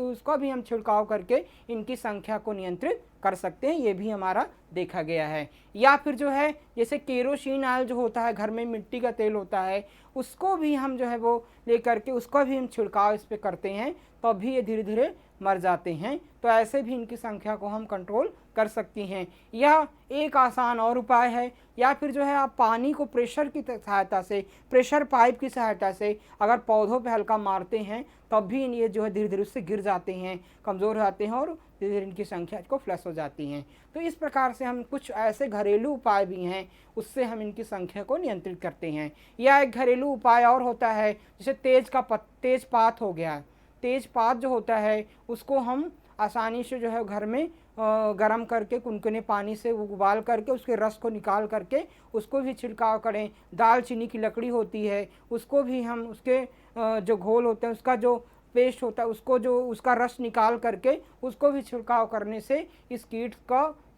उसका भी हम छिड़काव करके इनकी संख्या को नियंत्रित कर सकते हैं, ये भी हमारा देखा गया है। या फिर जो है जैसे केरोसिन ऑयल जो होता है, घर में मिट्टी का तेल होता है, उसको भी हम जो है वो ले करके उसका भी हम छिड़काव इस पर करते हैं, तो भी ये धीरे धीरे मर जाते हैं। तो ऐसे भी इनकी संख्या को हम कंट्रोल कर सकती हैं। यह एक आसान और उपाय है। या फिर जो है आप पानी को प्रेशर की सहायता से, प्रेशर पाइप की सहायता से अगर पौधों पे हल्का मारते हैं, तब भी ये जो है धीरे धीरे उससे गिर जाते हैं, कमज़ोर हो जाते हैं और धीरे धीरे इनकी संख्या को फ्लश हो जाती हैं। तो इस प्रकार से हम कुछ ऐसे घरेलू उपाय भी हैं, उससे हम इनकी संख्या को नियंत्रित करते हैं। या एक घरेलू उपाय और होता है, जैसे तेजपात हो गया। तेजपात जो होता है उसको हम आसानी से जो है घर में गरम करके कुनकुने पानी से उबाल करके उसके रस को निकाल करके उसको भी छिड़काव करें। दालचीनी की लकड़ी होती है, उसको भी हम उसके जो घोल होते हैं, उसका जो पेस्ट होता है, उसको जो उसका रस निकाल करके उसको भी छिड़काव करने से इस कीट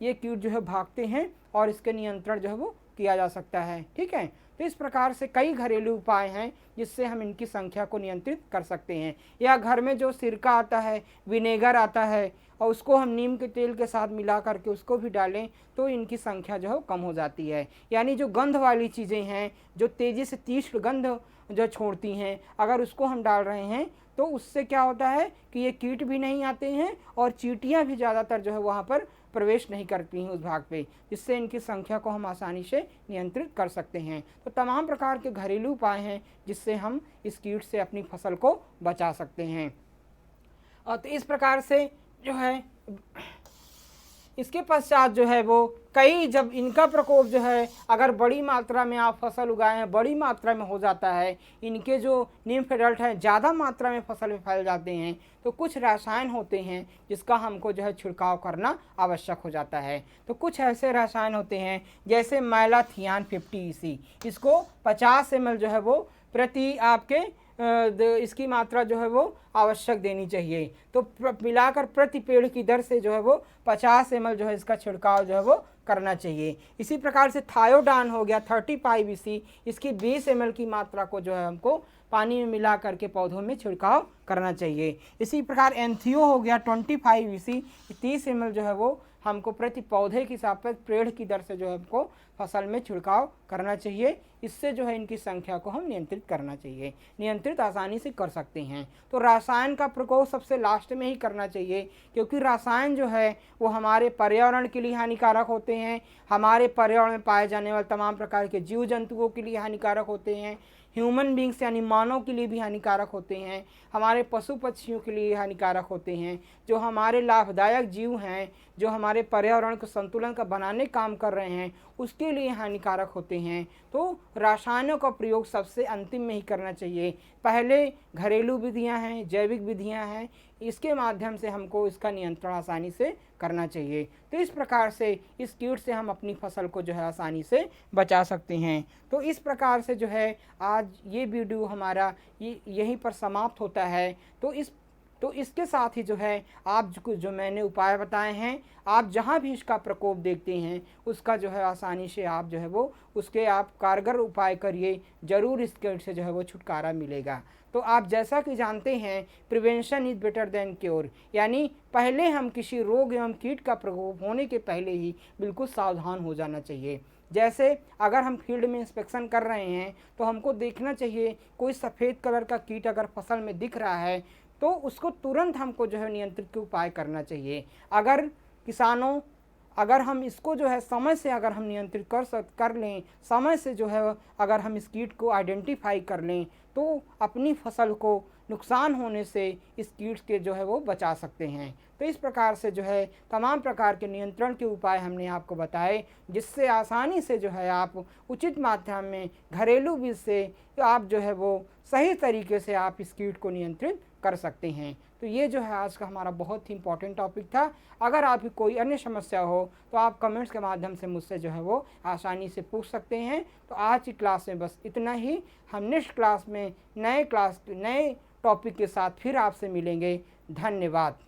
ये कीट जो है भागते हैं और इसके नियंत्रण जो है वो किया जा सकता है। ठीक है, तो इस प्रकार से कई घरेलू उपाय हैं जिससे हम इनकी संख्या को नियंत्रित कर सकते हैं। या घर में जो सिरका आता है, विनेगर आता है, और उसको हम नीम के तेल के साथ मिला करके उसको भी डालें तो इनकी संख्या जो है कम हो जाती है। यानी जो गंध वाली चीज़ें हैं, जो तेज़ी से तीव्र गंध जो छोड़ती हैं, अगर उसको हम डाल रहे हैं तो उससे क्या होता है कि ये कीट भी नहीं आते हैं और चींटियाँ भी ज़्यादातर जो है वहाँ पर प्रवेश नहीं करती हैं उस भाग पे, जिससे इनकी संख्या को हम आसानी से नियंत्रित कर सकते हैं। तो तमाम प्रकार के घरेलू उपाय हैं जिससे हम इस कीट से अपनी फसल को बचा सकते हैं। और तो इस प्रकार से जो है इसके पश्चात जो है वो कई, जब इनका प्रकोप जो है अगर बड़ी मात्रा में आप फसल उगाए हैं, बड़ी मात्रा में हो जाता है, इनके जो निम्फ एडल्ट हैं ज़्यादा मात्रा में फसल में फैल जाते हैं, तो कुछ रसायन होते हैं जिसका हमको जो है छिड़काव करना आवश्यक हो जाता है। तो कुछ ऐसे रसायन होते हैं जैसे मैलाथियान 50 EC, इसको 50 ml जो है वो प्रति आपके इसकी मात्रा जो है वो आवश्यक देनी चाहिए। तो मिलाकर प्रति पेड़ की दर से जो है वो 50 ml जो है इसका छिड़काव जो है वो करना चाहिए। इसी प्रकार से थायोडान हो गया 35 EC, इसकी 20 ml की मात्रा को जो है हमको पानी में मिला करके पौधों में छिड़काव करना चाहिए। इसी प्रकार एंथियो हो गया 25 EC, 30 ml जो है वो हमको प्रति पौधे की सापेक्ष पेड़ की दर से जो है हमको फसल में छिड़काव करना चाहिए। इससे जो है इनकी संख्या को हम नियंत्रित करना चाहिए, नियंत्रित आसानी से कर सकते हैं। तो रसायन का प्रकोप सबसे लास्ट में ही करना चाहिए, क्योंकि रसायन जो है वो हमारे पर्यावरण के लिए हानिकारक होते हैं, हमारे पर्यावरण में पाए जाने वाले तमाम प्रकार के जीव जंतुओं के लिए हानिकारक होते हैं, ह्यूमन बींग्स यानी मानव के लिए भी हानिकारक होते हैं, हमारे पशु पक्षियों के लिए हानिकारक होते हैं, जो हमारे लाभदायक जीव हैं, जो हमारे पर्यावरण को संतुलन का बनाने काम कर रहे हैं, उसके लिए हानिकारक होते हैं। तो रासायनों का प्रयोग सबसे अंतिम में ही करना चाहिए। पहले घरेलू विधियां हैं, जैविक विधियां हैं, इसके माध्यम से हमको इसका नियंत्रण आसानी से करना चाहिए। तो इस प्रकार से इस कीट से हम अपनी फसल को जो है आसानी से बचा सकते हैं। तो इस प्रकार से जो है आज ये वीडियो हमारा यहीं पर समाप्त होता है। तो इसके साथ ही जो है आप जो मैंने उपाय बताए हैं, आप जहाँ भी इसका प्रकोप देखते हैं उसका जो है आसानी से आप जो है वो उसके आप कारगर उपाय करिए, ज़रूर इस कीट से जो है वो छुटकारा मिलेगा। तो आप जैसा कि जानते हैं prevention is better than cure, यानी पहले हम किसी रोग एवं कीट का प्रकोप होने के पहले ही बिल्कुल सावधान हो जाना चाहिए। जैसे अगर हम फील्ड में इंस्पेक्शन कर रहे हैं तो हमको देखना चाहिए कोई सफ़ेद कलर का कीट अगर फसल में दिख रहा है तो उसको तुरंत हमको जो है नियंत्रित के उपाय करना चाहिए। अगर हम इसको जो है समय से अगर हम नियंत्रित कर लें, समय से जो है अगर हम इस कीट को आइडेंटिफाई कर लें तो अपनी फसल को नुकसान होने से इस कीट के जो है वो बचा सकते हैं। तो इस प्रकार से जो है तमाम प्रकार के नियंत्रण के उपाय हमने आपको बताए, जिससे आसानी से जो है आप उचित मात्रा में घरेलू विधि से आप जो है वो सही तरीके से आप इस कीट को नियंत्रित कर सकते हैं। तो ये जो है आज का हमारा बहुत ही इम्पोर्टेंट टॉपिक था। अगर आपकी कोई अन्य समस्या हो तो आप कमेंट्स के माध्यम से मुझसे जो है वो आसानी से पूछ सकते हैं। तो आज की क्लास में बस इतना ही। हम नेक्स्ट क्लास में नए टॉपिक के साथ फिर आपसे मिलेंगे। धन्यवाद।